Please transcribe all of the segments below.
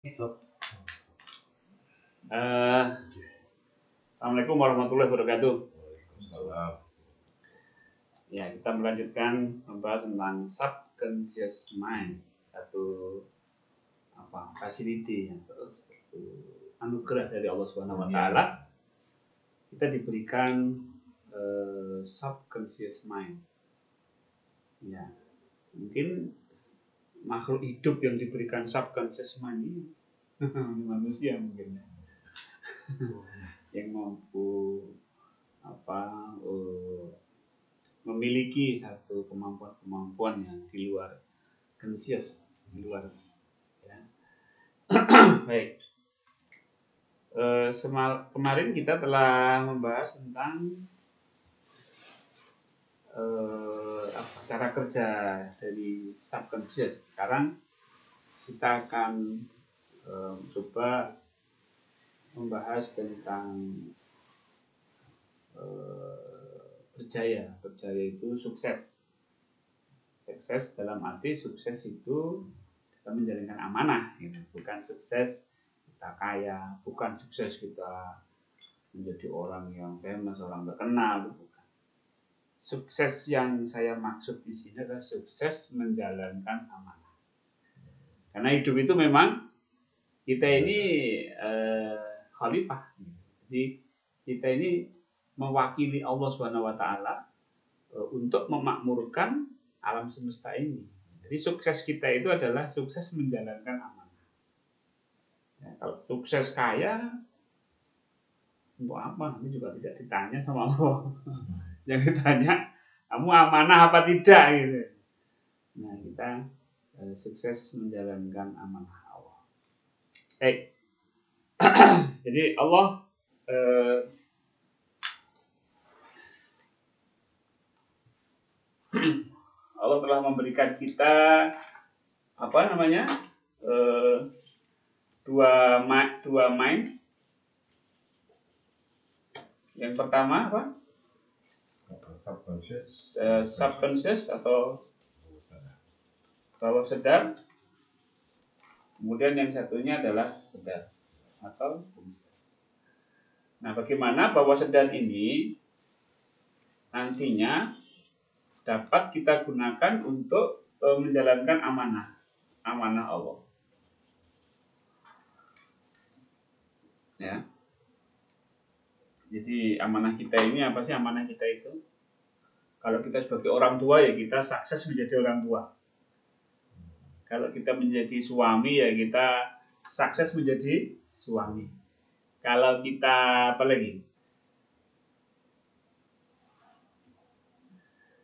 Assalamualaikum warahmatullahi wabarakatuh. Waalaikumsalam. Ya, kita melanjutkan membahas tentang subconscious mind, satu facility atau satu anugerah dari Allah Subhanahu wa taala. Kita diberikan subconscious mind. Ya, mungkin makhluk hidup yang diberikan subconscious mind ini manusia mungkin ya. Yang mampu memiliki satu kemampuan yang di luar conscious, di luar ya. Baik. Kemarin kita telah membahas tentang cara kerja dari subconscious. Sekarang kita akan coba membahas tentang berjaya itu sukses dalam arti sukses itu kita menjalankan amanah gitu. Bukan sukses kita kaya, bukan sukses kita menjadi orang yang famous, orang terkenal, bukan. Sukses yang saya maksud di sini adalah sukses menjalankan amanah. Karena hidup itu memang kita ini khalifah. Jadi kita ini mewakili Allah Subhanahu wa taala untuk memakmurkan alam semesta ini. Jadi sukses kita itu adalah sukses menjalankan amanah. Ya, kalau sukses kaya untuk apa? Ini juga tidak ditanya sama Allah. Yang ditanya, kamu amanah apa tidak gitu. Nah, kita sukses menjalankan amanah Allah. Jadi Allah telah memberikan kita dua mind. Yang pertama apa? Subconscious atau bawah sadar. Kemudian yang satunya adalah sadar atau conscious. Nah, bagaimana bawah sadar ini nantinya dapat kita gunakan untuk menjalankan amanah Allah. Ya. Jadi amanah kita ini apa sih amanah kita itu? Kalau kita sebagai orang tua ya kita sukses menjadi orang tua. Kalau kita menjadi suami ya kita sukses menjadi suami. Kalau kita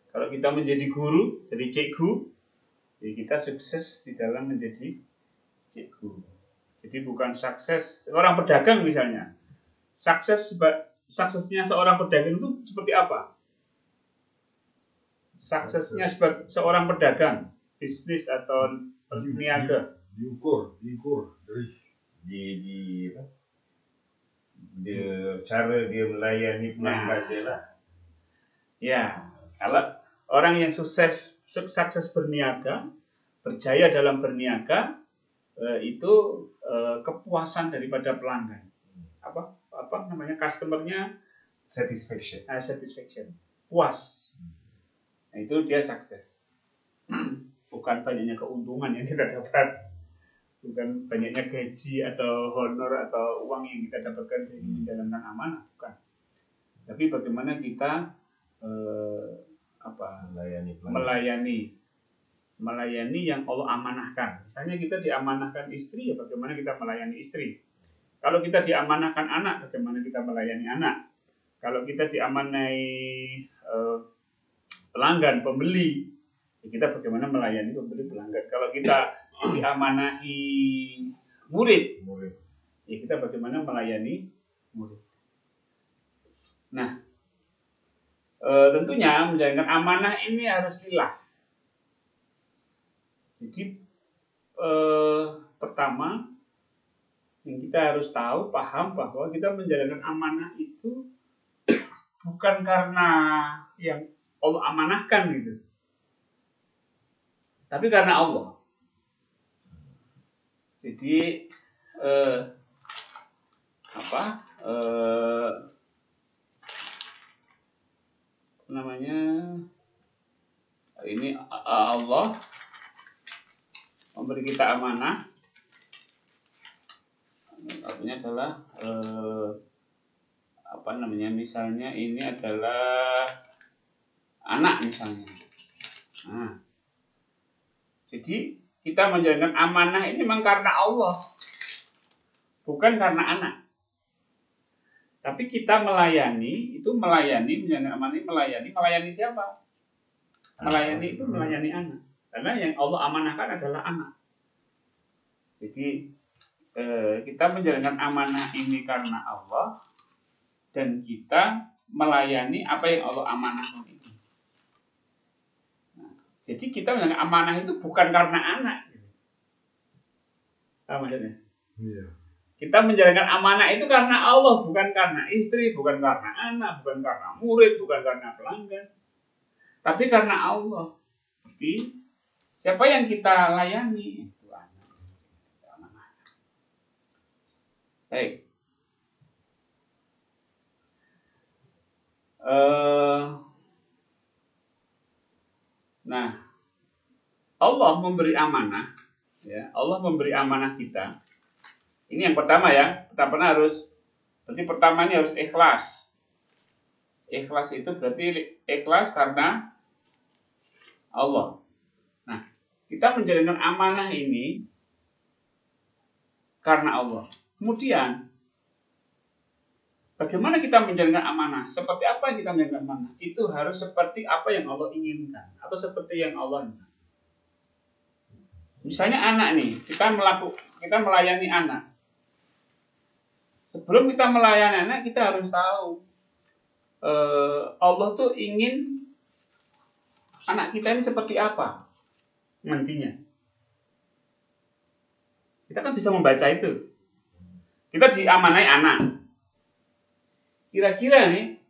kalau kita menjadi guru, jadi cikgu, ya kita sukses di dalam menjadi cikgu. Jadi bukan sukses orang pedagang misalnya. Suksesnya seorang pedagang itu seperti apa? Suksesnya seorang pedagang, bisnis atau peniaga. Diukur cara dia melayani pelanggan dia lah. Ya, kalau orang yang sukses berniaga, berjaya dalam berniaga, itu kepuasan daripada pelanggan. Apa namanya, customernya satisfaction, puas. Nah, itu dia sukses. Bukan banyaknya keuntungan yang kita dapat, bukan banyaknya gaji atau honor atau uang yang kita dapatkan dari menjalankan amanah, bukan. Tapi bagaimana kita melayani yang Allah amanahkan. Misalnya kita diamanahkan istri, ya bagaimana kita melayani istri. Kalau kita diamanahkan anak, bagaimana kita melayani anak. Kalau kita diamanai pelanggan, pembeli, ya kita bagaimana melayani pembeli, pelanggan. Kalau kita diamanahi murid, ya kita bagaimana melayani murid. Nah, tentunya menjalankan amanah ini harus lillah. Jadi pertama yang kita harus paham bahwa kita menjalankan amanah itu bukan karena yang Allah amanahkan gitu, tapi karena Allah. Jadi eh, apa namanya ini Allah memberi kita amanah, artinya adalah apa namanya, misalnya ini adalah anak misalnya. Nah, jadi kita menjalankan amanah ini memang karena Allah, bukan karena anak. Tapi kita melayani itu menjalankan amanah ini melayani siapa? Melayani itu melayani anak. Karena yang Allah amanahkan adalah anak. Jadi kita menjalankan amanah ini karena Allah, dan kita melayani apa yang Allah amanahkan itu. Nah, jadi kita menjalankan amanah itu bukan karena anak. Apa maksudnya? Iya. Kita menjalankan amanah itu karena Allah, bukan karena istri, bukan karena anak, bukan karena murid, bukan karena pelanggan, tapi karena Allah. Jadi siapa yang kita layani? Itu anak. Baik. Nah, Allah memberi amanah, ya. Allah memberi amanah kita. Ini yang pertama ya. Pertama harus, berarti pertama ini harus ikhlas. Ikhlas itu berarti ikhlas karena Allah. Nah, kita menjalankan amanah ini karena Allah. Kemudian, bagaimana kita menjalankan amanah? Seperti apa yang kita menjalankan amanah? Itu harus seperti apa yang Allah inginkan, atau seperti yang Allah inginkan. Misalnya anak nih, kita melayani anak. Sebelum kita melayani anak, kita harus tahu Allah tuh ingin anak kita ini seperti apa nantinya. Kita kan bisa membaca itu. Kita diamanai anak. Kira-kira nih,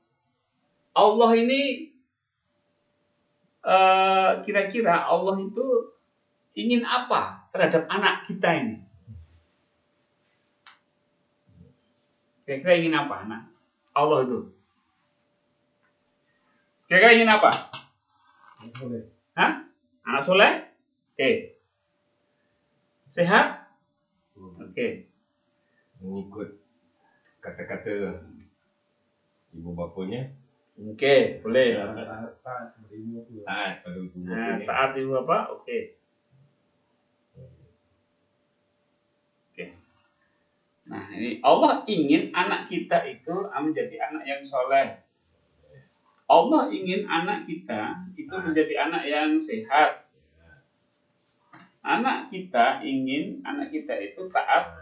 Allah ini kira-kira Allah itu ingin apa terhadap anak kita ini? Kira-kira ingin apa anak Allah itu? Kira-kira ingin apa? Hah? Anak soleh? Oke. Sehat? Oke. Mengikut kata-kata ibu bapanya. Oke, boleh. Taat pada ibu Nah, bapanya. taat ibu bapak? Oke. Nah, ini Allah ingin anak kita itu menjadi anak yang soleh. Allah ingin anak kita itu menjadi anak yang sehat. Anak kita ingin anak kita itu taat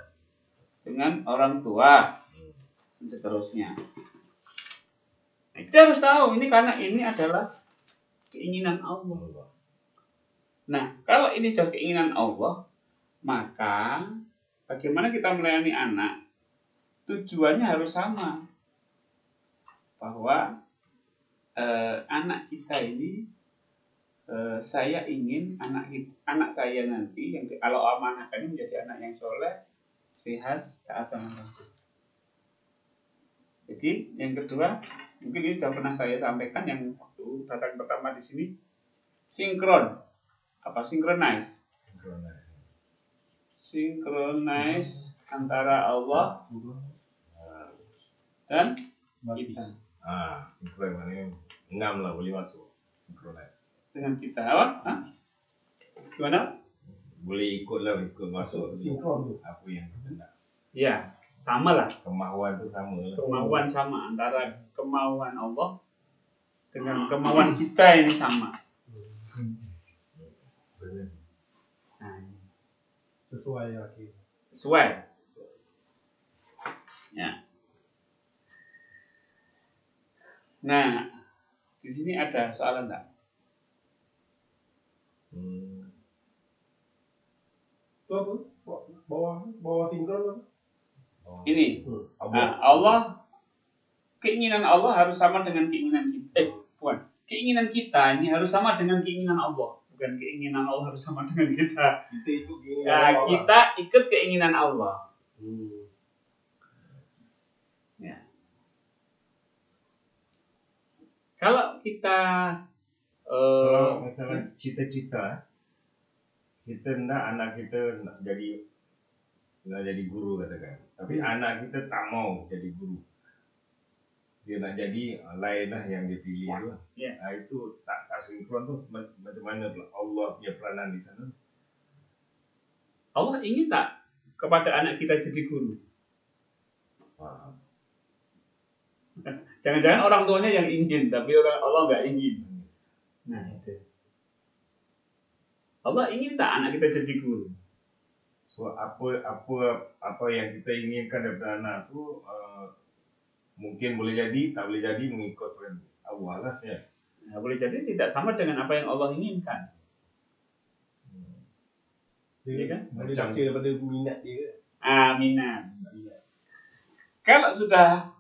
dengan orang tua dan seterusnya. Nah, kita harus tahu ini karena ini adalah keinginan Allah. Nah, kalau ini adalah keinginan Allah, maka bagaimana kita melayani anak? Tujuannya harus sama. Bahwa anak kita ini, saya ingin anak saya nanti yang kalau amanahkan ini menjadi anak yang soleh, sehat, taat sama orang tua. Jadi yang kedua, mungkin ini sudah pernah saya sampaikan yang waktu datang pertama di sini, sinkron, sinkronize antara Allah dan kita. Sinkron mana? 6 lah boleh masuk. Sinkronis. Dengan kita apa? Hah? Gimana? Boleh ikut masuk. Sinkron. Apa yang kita nak? Ya, sama lah. Kemahuan tu sama lah. Kemauan sama, antara kemauan Allah dengan kemauan kita ini sama. Benar. Nah, Sesuai lagi. sesuai. Ya. Nah, di sini ada soalan enggak? Itu apa? Bawah sinkron. Ini, Allah, keinginan Allah harus sama dengan keinginan kita. Bukan. Keinginan kita ini harus sama dengan keinginan Allah. Bukan keinginan Allah harus sama dengan kita. Kita ikut Ya, kita ikut keinginan Allah. Ya. Kalau kita Kalau misalnya cita-cita, kita nak anak kita nak jadi guru katakan, tapi anak kita tak mau jadi guru, dia nak jadi lain lah yang dia pilih lah. Ya. Itu tak sinkron tu. Macam mana pula Allah punya peranan di sana? Allah ingin tak kepada anak kita jadi guru? Jangan-jangan orang tuanya yang ingin, tapi Allah nggak ingin. Nah itu. Allah ingin tak anak kita jadi guru? So apa yang kita inginkan daripada anak tu mungkin boleh jadi, tak boleh jadi mengikut Allah lah ya. Nah, boleh jadi tidak sama dengan apa yang Allah inginkan. Dia kan? boleh baca daripada minat dia. Minat. Kalau sudah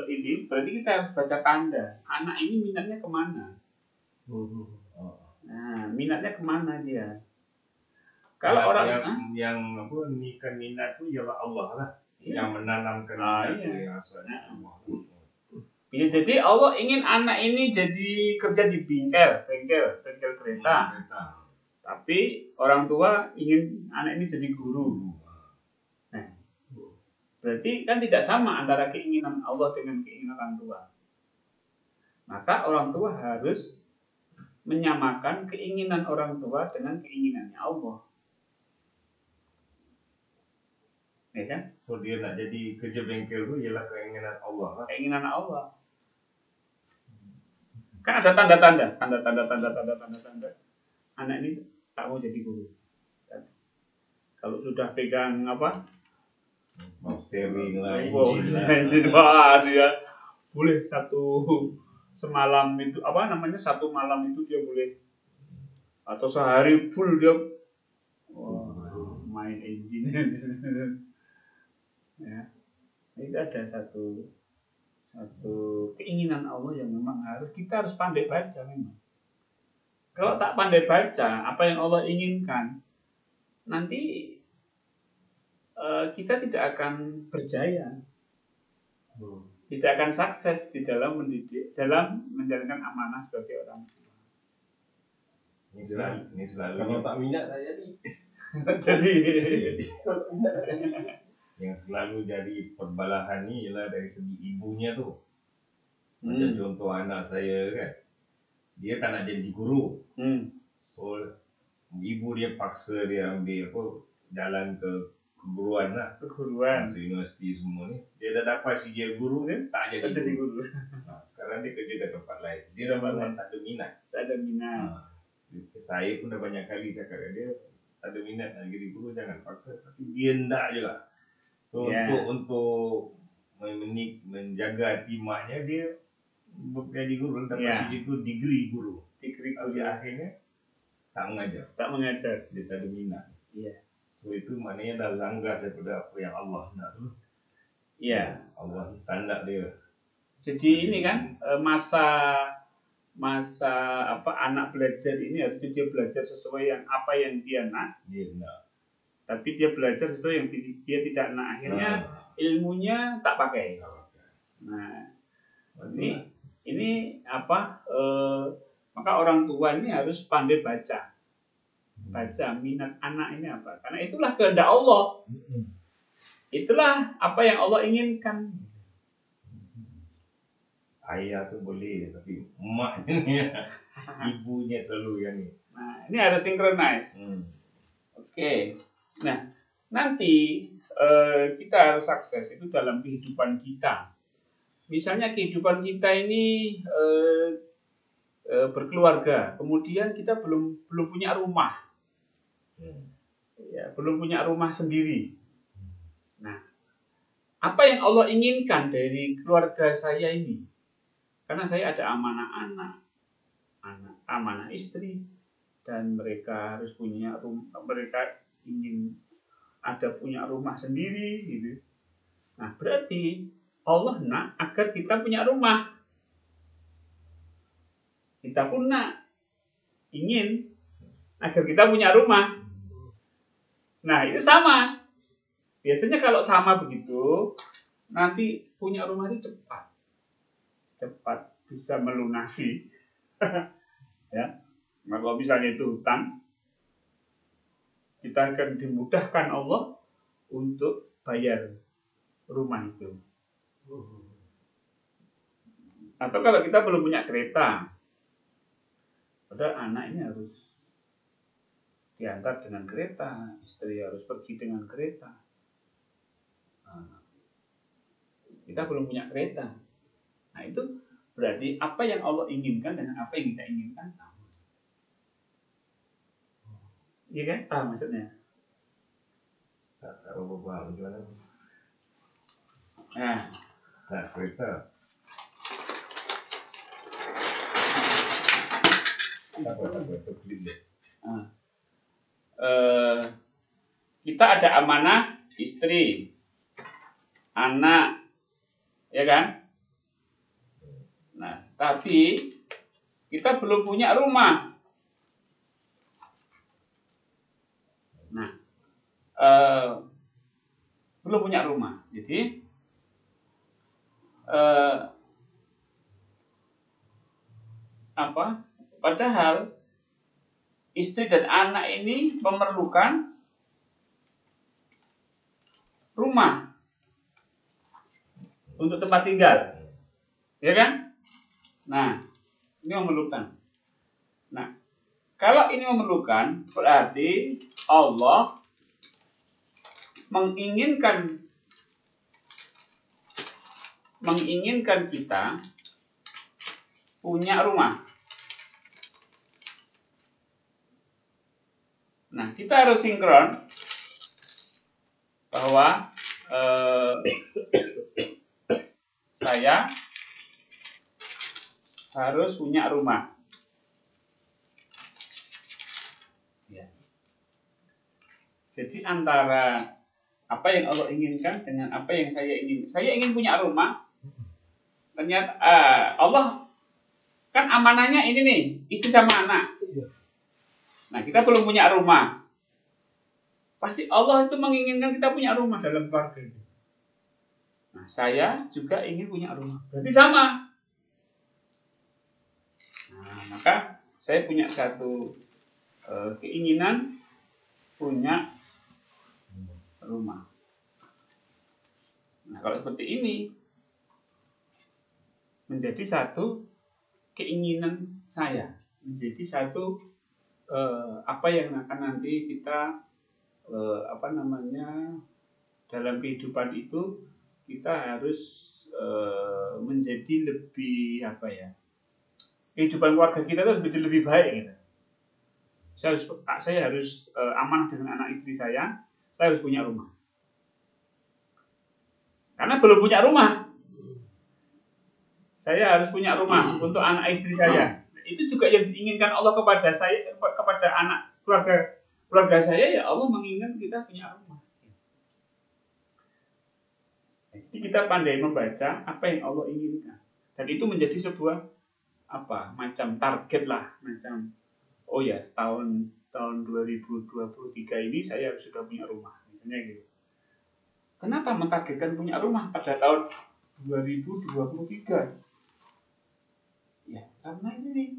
ini berarti kita harus baca tanda. Anak ini minatnya kemana? Nah, minatnya kemana dia? Kalau orang yang nikah minat tu ialah Allah lah. Iya. Yang menanamkan minat Iya. tu yang asalnya Allah. Ya, jadi Allah ingin anak ini jadi kerja di bengkel kereta. Tapi orang tua ingin anak ini jadi guru. Nah, berarti kan tidak sama antara keinginan Allah dengan keinginan orang tua. Maka orang tua harus menyamakan keinginan orang tua dengan keinginannya Allah. Ya kan? So dia nak jadi kerja bengkel tu ialah keinginan Allah lah. Keinginan Allah. Kan ada tanda-tanda. Anak ini tak mau jadi guru. Kalau sudah pegang apa? Mau steering lah, engine lah. Dia boleh semalam itu satu malam itu dia boleh, atau sehari full dia main engine. Ya, itu ada satu keinginan Allah yang memang kita harus pandai baca memang. Kalau tak pandai baca apa yang Allah inginkan, nanti kita tidak akan berjaya, tidak akan sukses di dalam mendidik, dalam menjalankan amanah sebagai orang tua. Ini selalu Kalau tak minat tak jadi. Jadi yang selalu jadi perbalahan ni ialah dari segi ibunya tu. Macam contoh anak saya kan, dia tak nak jadi guru. So ibu dia paksa dia ambil jalan ke keguruan lah. Masuk universiti semua ni. Dia dah dapat CJ guru kan, tak jadi guru. Sekarang dia kerja kat tempat lain. Dia memang tak ada minat. Saya pun dah banyak kali cakap kat dia, tak ada minat nak jadi guru, jangan paksa. Tapi dia nak je lah. So untuk menjaga hati maknya, dia jadi guru, dapat CJ tu degree guru. Tapi akhirnya tak mengajar. Dia tak ada minat. So itu maknanya dah langgar daripada apa yang Allah nak tu. Allah tanda dia. Jadi ini kan masa anak belajar ini harus dia belajar sesuai apa yang dia nak. Tapi dia belajar sesuai yang dia tidak nak. Akhirnya ilmunya tak pakai. Nah, ini maka orang tua ini harus pandai baca minat anak ini apa, karena itulah kehendak Allah, itulah apa yang Allah inginkan. Ayah tu boleh, tapi emaknya ibunya selalu yang ni. Nah, ini harus synchronize. Oke. Nah, nanti kita harus sukses itu dalam kehidupan kita. Misalnya kehidupan kita ini berkeluarga, kemudian kita belum punya rumah. Belum punya rumah sendiri. Nah, apa yang Allah inginkan dari keluarga saya ini? Karena saya ada amanah amanah istri, dan mereka harus punya rumah, mereka ingin punya rumah sendiri gitu. Nah, berarti Allah nak agar kita punya rumah. Kita pun ingin agar kita punya rumah. Nah, itu sama. biasanya kalau sama begitu, nanti punya rumah itu cepat bisa melunasi. Ya, nah, kalau misalnya itu hutang, kita akan dimudahkan Allah untuk bayar rumah itu. Atau kalau kita belum punya kereta, padahal anak ini harus diantar dengan kereta, istri harus pergi dengan kereta. Nah, kita belum punya kereta. Nah itu berarti apa yang Allah inginkan dengan apa yang kita inginkan sama. Iya kan? Paham maksudnya? Tak tahu paham gimana. Nah, Kereta. Kita ada amanah istri, anak, ya kan? Nah, tapi kita belum punya rumah. Nah, belum punya rumah. Jadi padahal istri dan anak ini memerlukan rumah untuk tempat tinggal, ya kan? Nah, ini memerlukan. Nah, kalau ini memerlukan, berarti Allah menginginkan kita punya rumah. Nah, kita harus sinkron bahwa saya harus punya rumah. Ya. Jadi antara apa yang Allah inginkan dengan apa yang saya ingin. Saya ingin punya rumah. Ternyata Allah kan amanahnya ini nih, istri sama anak. Nah, kita belum punya rumah. Pasti Allah itu menginginkan kita punya rumah dalam keluarga itu. Nah, saya juga ingin punya rumah. Berarti sama. Nah, maka saya punya satu keinginan punya rumah. Nah, kalau seperti ini menjadi satu keinginan saya, menjadi satu apa yang akan nanti kita dalam kehidupan itu kita harus menjadi lebih kehidupan keluarga kita itu menjadi lebih baik gitu. Saya harus amanah dengan anak istri saya harus punya rumah. Karena belum punya rumah, saya harus punya rumah untuk anak istri saya. Itu juga yang diinginkan Allah kepada saya, kepada anak keluarga saya, ya Allah menginginkan kita punya rumah. Jadi kita pandai membaca apa yang Allah inginkan, dan itu menjadi sebuah macam target lah, macam tahun 2023 ini saya harus sudah punya rumah, misalnya gitu. Kenapa mentargetkan punya rumah pada tahun 2023? Ya, karena ini nih,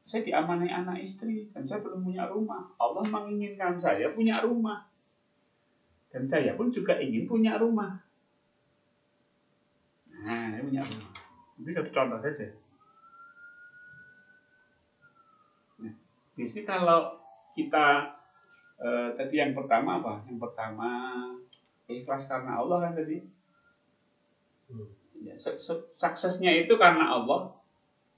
saya diamanai anak istri dan saya belum punya rumah. Allah menginginkan saya punya rumah. Dan saya pun juga ingin punya rumah. Nah, saya punya rumah. Ini satu contoh saja. Nah, biasanya kalau kita tadi yang pertama apa? Yang pertama ikhlas karena Allah kan tadi. Ya, suksesnya itu karena Allah.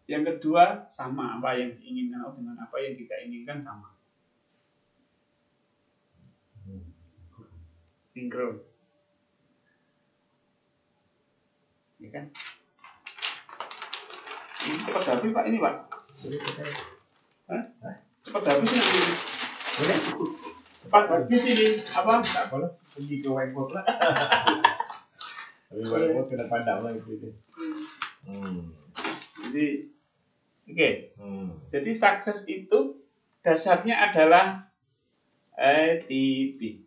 Yang kedua, sama apa yang diinginkan Allah dengan apa yang kita inginkan sama. Sinkron. Ya kan? Ini cepat habis Pak, ini Pak. Hah? Cepat habis nanti. Boleh? Cepat habis ini. Apa? Tak boleh. Pergi ke whiteboard lah. Tapi whiteboard kena padam lah gitu. Jadi oke. Jadi sukses itu dasarnya adalah ETP.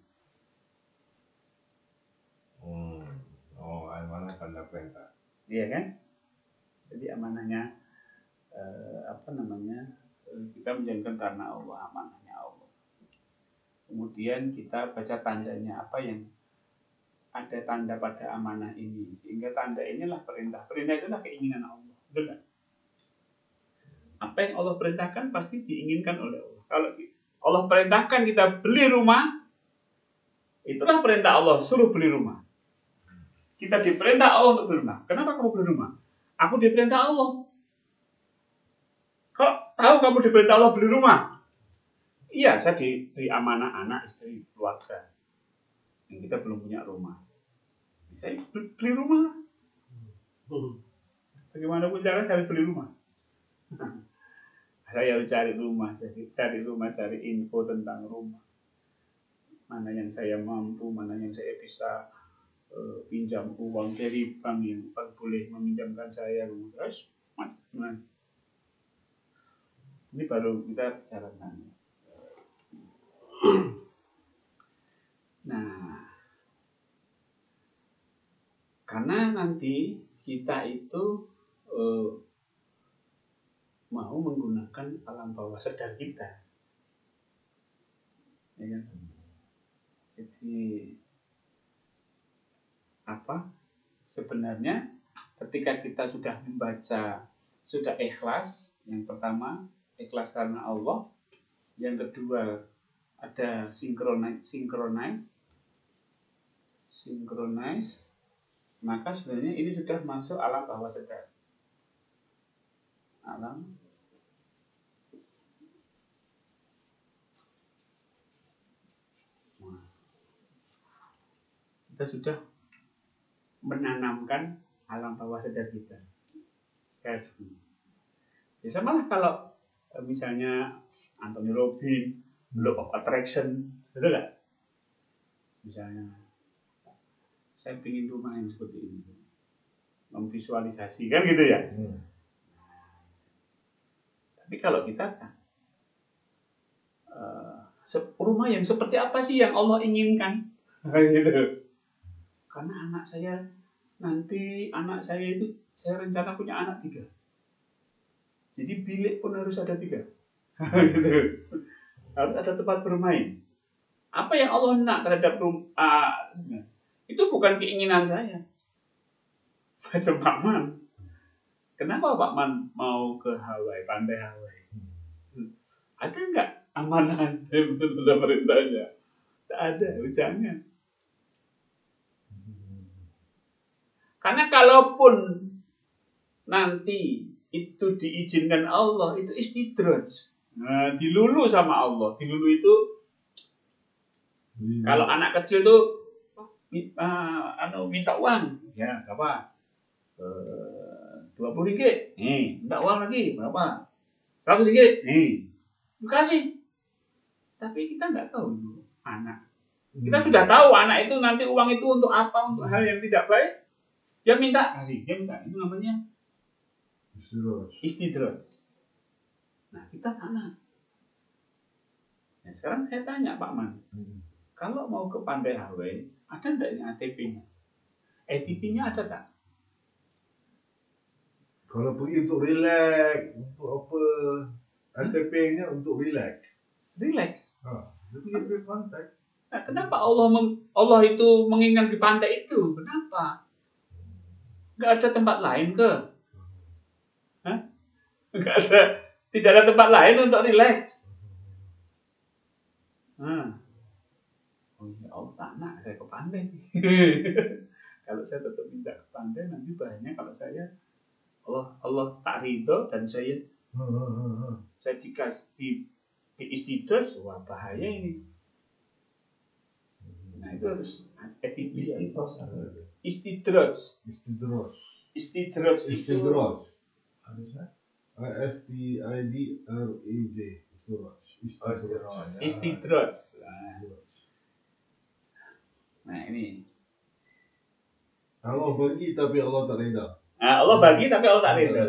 perintah. Iya kan? Jadi amanahnya kita menjalankan karena Allah, amanahnya Allah. Kemudian kita baca tandanya apa yang ada tanda pada amanah ini, sehingga tanda inilah perintah. Perintah itulah keinginan Allah. Betul nggak? Apa yang Allah perintahkan pasti diinginkan oleh Allah. Kalau Allah perintahkan kita beli rumah, itulah perintah Allah, suruh beli rumah. Kita diperintah Allah untuk beli rumah. Kenapa kamu beli rumah? Aku diperintah Allah. Kok tahu kamu diperintah Allah beli rumah? Iya, saya diberi amanah anak, istri, keluarga. Yang kita belum punya rumah. Saya beli rumah. Bagaimanapun cara saya beli rumah. Saya harus cari rumah, cari info tentang rumah. Mana yang saya mampu, mana yang saya bisa pinjam uang dari bank yang boleh meminjamkan saya. Terus, ini baru kita bicarakan. Nah, karena nanti kita itu mau menggunakan alam bawah sadar kita, ya kan? Jadi apa? Sebenarnya ketika kita sudah membaca, sudah ikhlas, yang pertama ikhlas karena Allah, yang kedua ada synchronize, maka sebenarnya ini sudah masuk alam bawah sadar. Kita sudah menanamkan alam bawah sadar kita. Bisa malah kalau misalnya Anthony Robbins, Law of Attraction, betul nggak? Misalnya, saya ingin rumah yang seperti ini, memvisualisasi kan gitu ya. Tapi kalau kita rumah yang seperti apa sih yang Allah inginkan? Gitu. Karena saya rencana punya anak 3. Jadi bilik pun harus ada 3. Gitu. Harus ada tempat bermain. Apa yang Allah nak terhadap rumah? Itu bukan keinginan saya. Macam Pak Man. Kenapa Pak Man mau ke Hawaii, pantai Hawaii? Ada nggak amanah tentang perintahnya? Tak ada, jangan. Karena kalaupun nanti itu diizinkan Allah, itu istidraj. Nah, dilulu sama Allah. Dilulu itu kalau anak kecil tuh minta uang, ya berapa? 20 ringgit. Minta uang lagi berapa? 100 ringgit. Dikasih. Tapi kita nggak tahu itu anak. Kita sudah tahu anak itu nanti uang itu untuk apa? Untuk hal yang tidak baik. Dia minta kasih, dia minta. Itu namanya istidraj. Nah, kita tanah. Nah, sekarang saya tanya Pak Man, kalau mau ke pantai Hawaii, ada enggak ini ATP-nya? ATP-nya ada tak? Kalau pergi untuk relax, untuk apa? ATP-nya untuk relax. Relax. Dia pergi ke pantai. Nah, kenapa Allah itu mengingat di pantai itu? Kenapa? Enggak ada tempat lain ke? Enggak ada, tidak ada tempat lain untuk relax. Oh ya Allah, tak nak saya ke pantai. Kalau saya tetap minta ke pantai, nanti bahayanya kalau saya Allah tak ridho dan saya dikasih di istidraj, wah bahaya ini. Nah itu harus istidraj. Istidraj. Nah ini. Allah bagi tapi Allah tak reda. Allah bagi tapi Allah tak reda.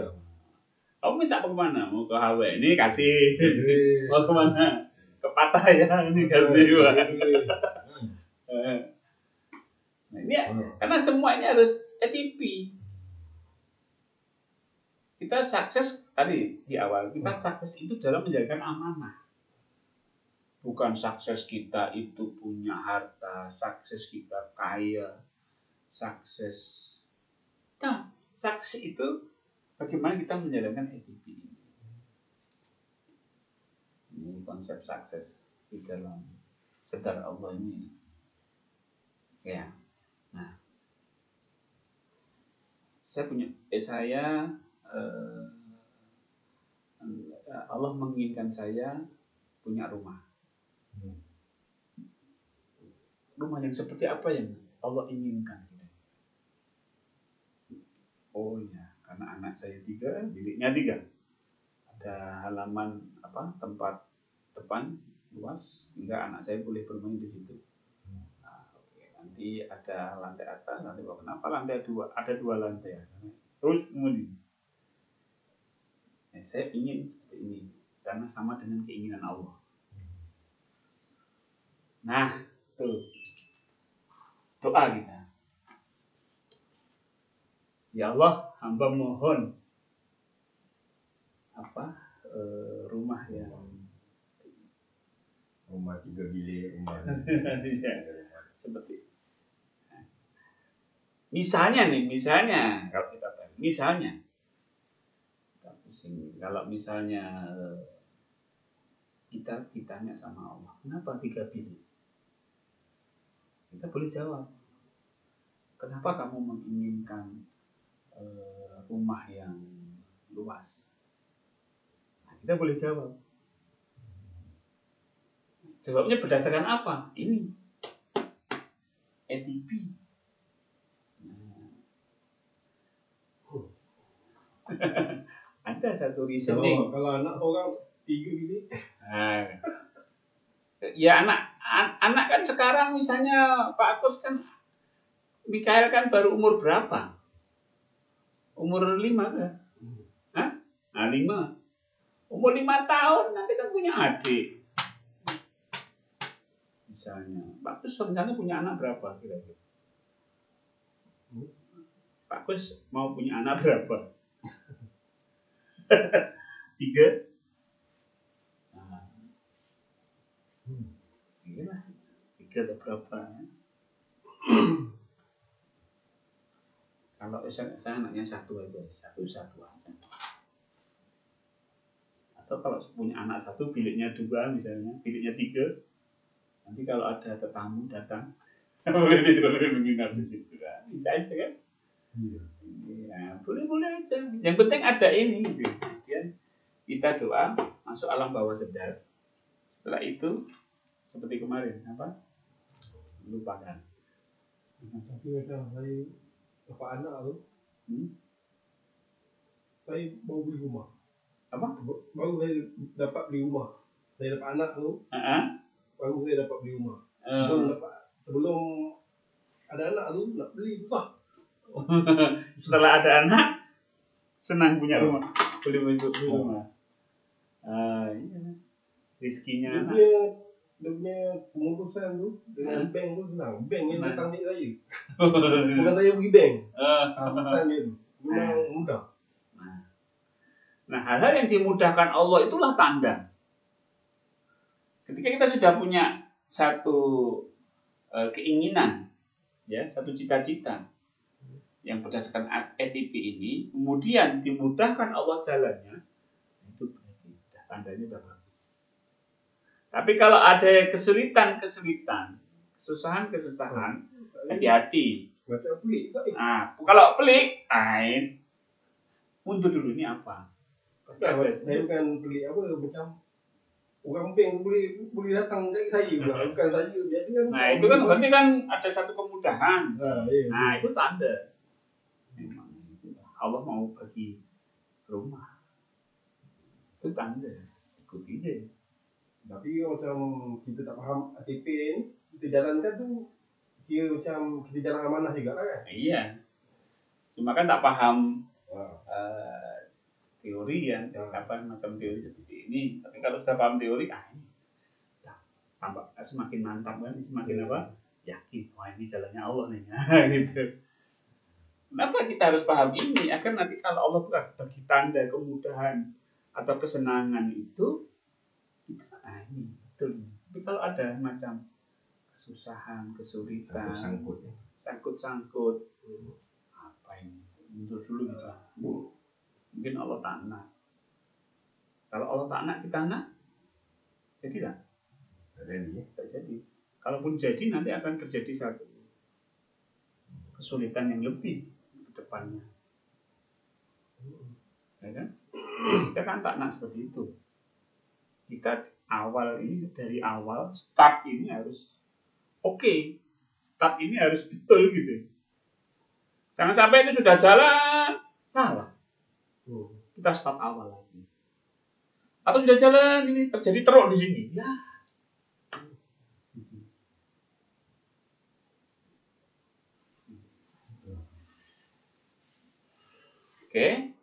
Kamu minta ke mana? Mau ke Hawaii? Ini kasih. Mau ke mana? Ke Pattaya ini kasih. Nah itu Ini karena semua ini harus ATP. Kita sukses tadi di awal, kita sukses itu dalam menjalankan amanah. Bukan sukses kita itu punya harta, sukses kita kaya, sukses. Nah, sukses itu bagaimana kita menjalankan ATP ini. Ini konsep sukses di dalam sedar Allah ini. Ya. Nah, Allah menginginkan saya punya rumah. Rumah yang seperti apa yang Allah inginkan? Oh ya, karena anak saya 3, biliknya 3. Ada halaman tempat depan luas, sehingga anak saya boleh bermain di situ. Nah, nanti ada lantai atas, lantai bawah. Kenapa lantai 2? Ada 2 lantai. Terus kemudian saya ingin seperti ini karena sama dengan keinginan Allah. Nah, tuh doa kita. Ya Allah, hamba mohon rumah 3 bilik, rumah seperti misalnya kalau kita tahu, kalau misalnya kita ditanya sama Allah, kenapa 3 bilik? Kita boleh jawab, kenapa kamu menginginkan rumah yang luas? Nah, kita boleh jawab. Jawabnya berdasarkan apa? Ini ATP. Ada satu reasoning. Kalau anak orang 3 bilik. Nah, ya anak kan sekarang misalnya Pak Agus kan, Mikael kan baru umur berapa? Umur 5 kan? Hah? Nah 5. Umur 5 tahun nanti kan punya adik. Misalnya, Pak Agus rencana punya anak berapa kira-kira? Pak Agus mau punya anak berapa? 3. Nah, 3 atau berapa? Kalau saya anaknya 1 aja, satu aja. Atau kalau punya anak 1, biliknya 2 misalnya, biliknya 3. Nanti kalau ada tetamu datang, boleh tidur menginap di situ kan? Bisa aja kan? Iya. Ya, boleh aja. Yang penting ada ini. Kemudian kita doa masuk alam bawah sadar. Setelah itu seperti kemarin lupakan. Tapi macam saya dapat anak tu, saya baru beli rumah. Apa? Baru saya dapat beli rumah. Saya dapat anak tu, baru saya dapat beli rumah. Sebelum ada anak tu nak beli susah. Setelah ada anak senang punya rumah, boleh beli rumah. Iya. Rizkinya dia punya pengurusan tu dengan bank tu senang. Bank yang datang ni saya. Bukan saya pergi bank. Urusan dia tu memang mudah. Nah, hal-hal yang dimudahkan Allah itulah tanda. Ketika kita sudah punya satu keinginan, ya, satu cita-cita yang berdasarkan ATP ini, kemudian dimudahkan Allah jalannya, itu tandanya sudah bagus. Tapi kalau ada kesulitan, kesusahan, hati-hati. Macam pelik tak? Nah, kalau pelik, mundur dulu, ini apa? Pasti ada. Saya bukan pelik macam orang bank boleh datang dari saya juga. Bukan saya biasanya. Nah, itu kan berarti kan ada satu kemudahan. Iya. Nah, itu tanda. Memang Allah mau bagi rumah. Itu tanda. Ikuti deh. Tapi macam kita tak faham ATP ni, kita jalankan tu kira macam kita jalan amanah juga kan? Iya. Cuma kan tak paham teori ya, macam teori seperti ini. Tapi kalau sudah paham teori, ini tambah semakin mantap kan, semakin yakin, wah ini jalannya Allah nih, gitu. Kenapa kita harus paham ini? Agar nanti kalau Allah bagi tanda kemudahan atau kesenangan itu, kita ini betul. Tapi kalau ada macam kesusahan, kesulitan, sangkut-sangkut, apa ini? Mundur dulu kita. Mungkin Allah tak nak. Kalau Allah tak nak, kita nak, jadi tak? Tak jadi. Kalaupun jadi, nanti akan terjadi satu kesulitan yang lebih ke depannya. Ya kan? Kita kan tak nak seperti itu. Kita dari awal, start ini harus oke. Start ini harus betul gitu. Jangan sampai itu sudah jalan, salah. Kita start awal lagi. Atau sudah jalan, ini terjadi teruk di sini. Ya. Oke.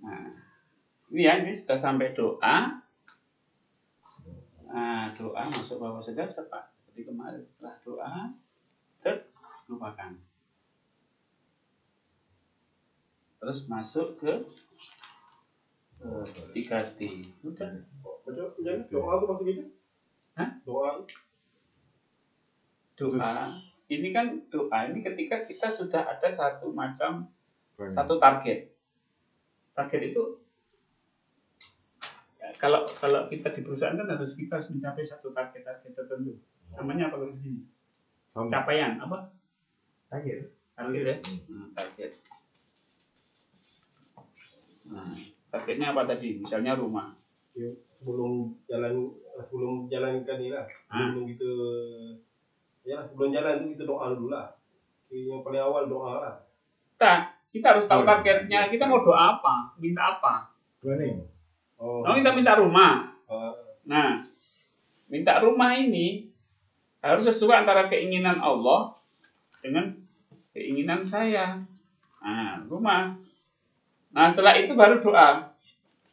Nah, ini sudah sampai doa. Nah, doa masuk bawah sadar seperti kemarin. Setelah doa, lupakan. Terus masuk ke 3T. Udah. Doa itu masuk gitu? Hah? Doa. Ini kan doa ini ketika kita sudah ada satu target. Target itu ya, kalau kita di perusahaan kan kita harus mencapai satu target tertentu. Namanya apa kalau di sini? Capaian apa? Target ya. Target. Nah, targetnya apa tadi? Misalnya rumah. Sebelum jalankan ini lah. Sebelum kita sebelum jalan itu kita doa dulu lah. Yang paling awal doa lah. Kita harus tahu targetnya. Kita mau doa apa? Minta apa? Minta rumah. Nah, minta rumah ini harus sesuai antara keinginan Allah dengan keinginan saya. Nah, rumah. Nah, setelah itu baru doa.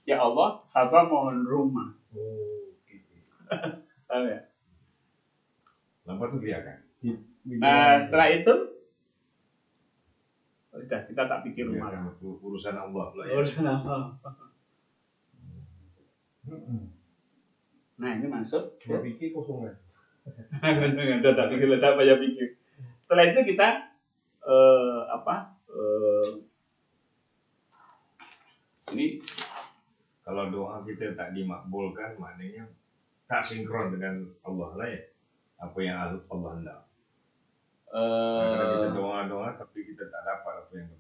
Ya Allah, hamba mohon rumah. Ya. Lambat tuh kelihatan. Nah, setelah itu sudah kita tak pikir rumah. Urusan Allah lah. Urusan Allah. Nah, ini masuk. Dia pikir kosong kan? Kosong, udah tak pikir, udah banyak pikir. Setelah itu kita ini kalau doa kita tak dimakbulkan, maknanya tak sinkron dengan Allah lah ya. Apa yang Allah hendak. Kadang kita doa tapi kita tak dapat apa yang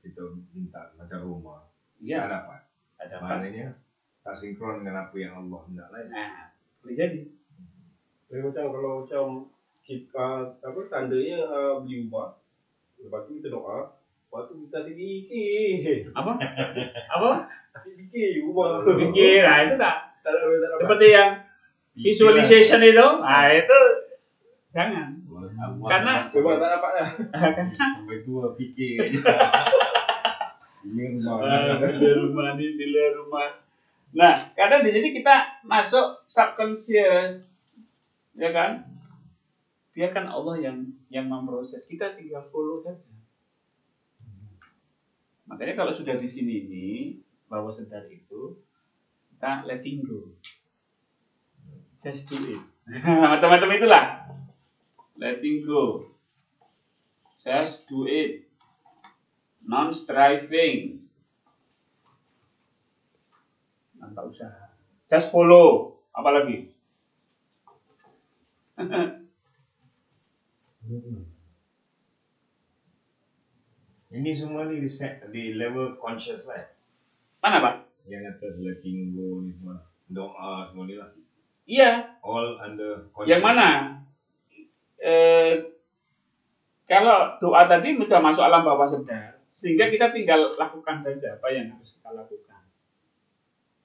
kita minta, macam rumah. Iya. Tak dapat. Maknanya tak sinkron dengan apa yang Allah hendak lah ya. Nah, boleh jadi. Jadi kalau kita tandanya beli rumah, lepas tu kita doa, lepas tu kita fikir. Apa? Fikir rumah. Pikir, nah itu tak seperti yang visualization itu, nah itu jangan. Karena sebab tak dapat lah. Sampai tua fikir aja. Nilai rumah. Nah, karena di sini kita masuk subconscious, ya kan? Biarkan Allah yang memproses, kita tinggal follow saja. Makanya kalau sudah di sini ini bawah sadar itu kita letting go, just do it. Macam-macam itulah. Letting go, just do it, non-striving, tanpa usaha, just follow, apalagi. Ini semua ni di level conscious lah. Mana Pak? Yang atas letting go ni semua, doa semua ni lah. Iya. All under conscious. Yang mana? Kalau doa tadi sudah masuk alam bawah sadar, sehingga kita tinggal lakukan saja apa yang harus kita lakukan.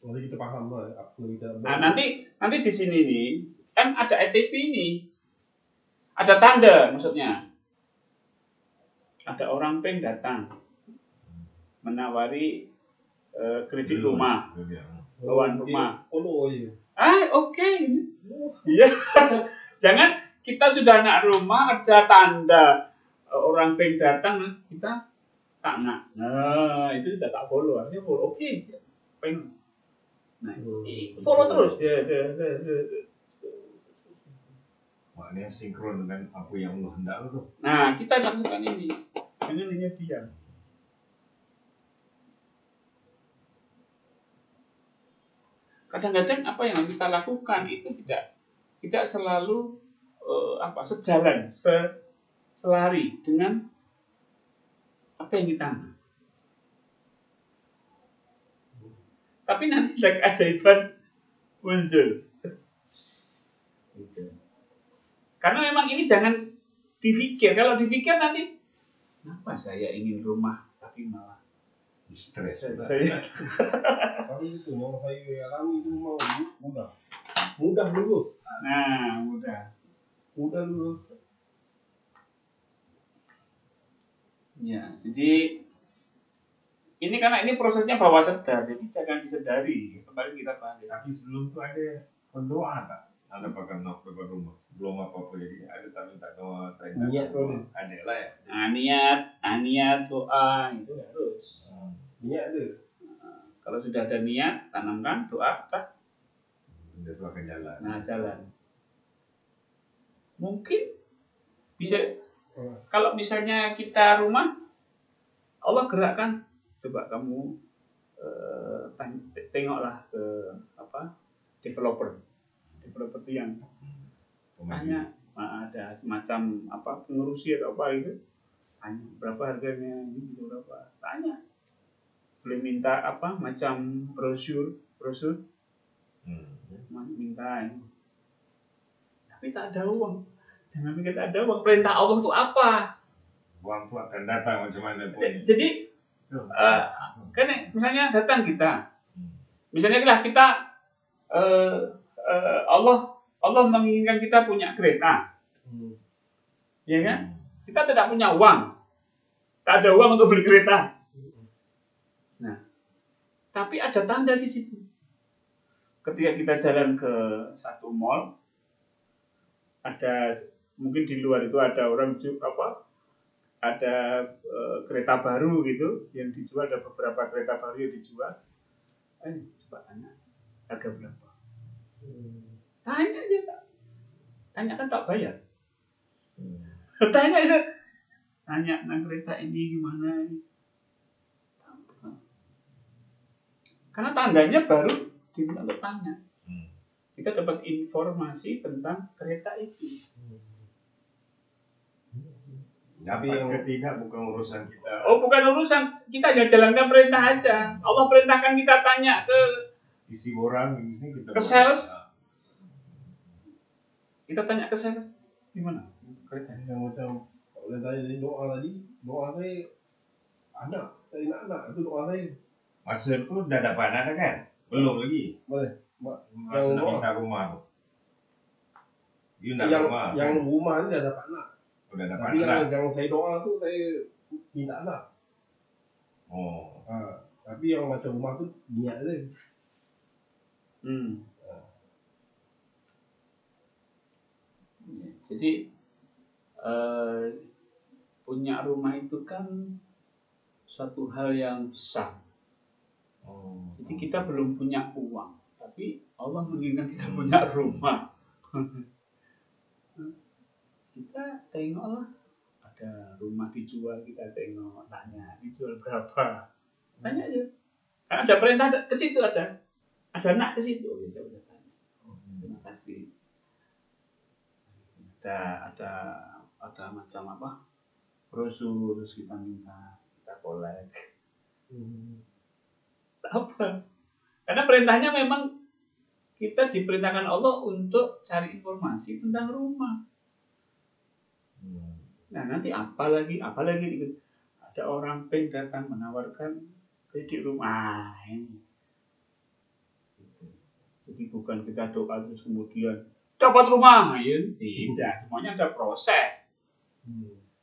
Nanti kita paham lah apa kita. Nah, nanti di sini nih kan ada ETP ini, ada tanda maksudnya. Ada orang peng datang menawari kredit rumah, bawaan rumah. Oke. Iya. Jangan kita sudah nak rumah ada tanda orang peng datang kita tak nak. Nah, itu sudah tak follow. Artinya follow. Oke. Peng. Nah, follow terus. Ya. Maknanya sinkron dengan apa yang Allah hendak tu. Nah, kita lakukan ini. Jangan hanya diam. Kadang-kadang apa yang kita lakukan itu tidak selalu sejalan, selari dengan apa yang kita mau. Tapi nanti keajaiban muncul. Karena memang ini jangan dipikir. Kalau dipikir nanti, kenapa saya ingin rumah tapi malah Stres. saya Tapi itu yang saya alami itu memang mudah dulu. nah mudah dulu. Ya, jadi ini karena ini prosesnya bawah sadar, jadi jangan disedari. Kemarin kita bahas. Tapi sebelum tu ada berdoa tak? Ada pakai nak depan rumah. Belum apa-apa jadi ada tak minta doa saya. Niat tu. Ada lah ya. Niat doa itu harus. Niat ada. Kalau sudah ada niat, tanamkan doa, Dia tu akan jalan. nah jalan. Mungkin bisa kalau misalnya kita rumah, Allah gerakkan, coba kamu tengoklah ke developer itu yang tanya ada semacam pengurusi atau apa itu, tanya berapa harganya ini gitu berapa, tanya boleh minta macam brosur minta ini. Tapi tak ada uang, jangan mikir tak ada uang. Perintah Allah itu apa? Uang tu akan datang macam mana pun. Jadi kan misalnya datang kita, misalnya kita Allah menginginkan kita punya kereta, ya kan? Kita tidak punya uang, tak ada uang untuk beli kereta. Nah, tapi ada tanda di situ. Ketika kita jalan ke satu mall, ada mungkin di luar itu ada orang ada kereta baru gitu yang dijual, ada beberapa kereta baru yang dijual. Coba tanya harga berapa? Tanya aja, tanya kan tak bayar. Tanya itu, tanya kereta ini gimana? Karena tandanya baru diminta untuk tanya. Kita dapat informasi tentang kereta itu. Tapi yang ketiga bukan urusan kita. Bukan urusan, kita hanya jalankan perintah aja. Allah perintahkan kita tanya ke isi orang ini kita ke sales. Kita tanya ke sales gimana kereta? Yang macam kalau tadi doa saya anak itu doa saya. Masa tu dah dapat anak dah kan? Belum lagi. Boleh. Masa nak minta rumah tu. You nak rumah. Yang rumah ni dah dapat anak. Dah dapat tapi anak. yang saya doa tu saya minta anak. Tapi yang macam rumah tu niat dia. Jadi punya rumah itu kan suatu hal yang besar. Jadi kita belum punya uang, tapi Allah menginginkan kita punya rumah. Kita tengoklah, ada rumah dijual, kita tengok, tanya dijual berapa, tanya aja. Kan ada perintah ke situ, ada nak ke situ, ya saya udah tanya. Terima kasih. Ada macam brosur, terus kita minta, kita kolek. Apa? Karena perintahnya memang kita diperintahkan Allah untuk cari informasi tentang rumah. Nah nanti apa lagi ada orang peng datang menawarkan kredit rumah ini. Jadi bukan kita doa terus kemudian dapat rumah, ya tidak. Semuanya ada proses.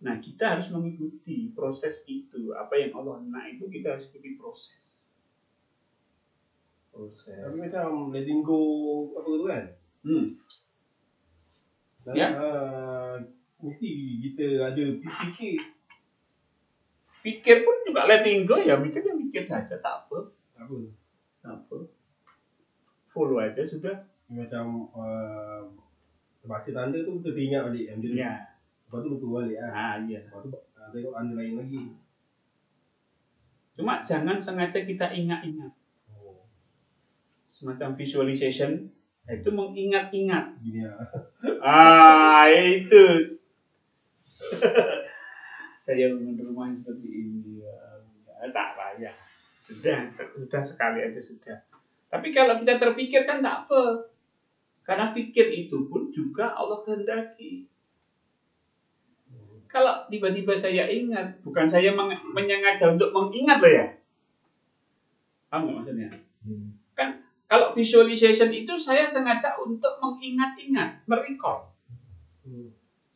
Nah kita harus mengikuti proses itu. Apa yang Allah nak itu kita harus ikuti proses. Proses. Tapi macam letting go apa tu kan. Dan, Ya. Mesti kita ada fikir. Pikir pun juga letting go ya, mikir saja, tak apa. Apa? Follow aja sudah. Macam baca tanda tu kita teringat balik yang dia. Ya. Lepas tu betul balik lah. Iya. Lepas tu tengok tanda lain lagi. Cuma jangan sengaja kita ingat-ingat. Semacam visualization, itu mengingat-ingat. Gini lah. Itu. Saya bangun rumah seperti ini. Tak payah. Sudah sekali aja sudah. Tapi kalau kita terpikir kan tak apa. Karena pikir itu pun juga Allah kehendaki. Kalau tiba-tiba saya ingat, bukan saya menyengaja untuk mengingat loh ya. Paham nggak maksudnya? Kan kalau visualization itu saya sengaja untuk mengingat-ingat, merecall.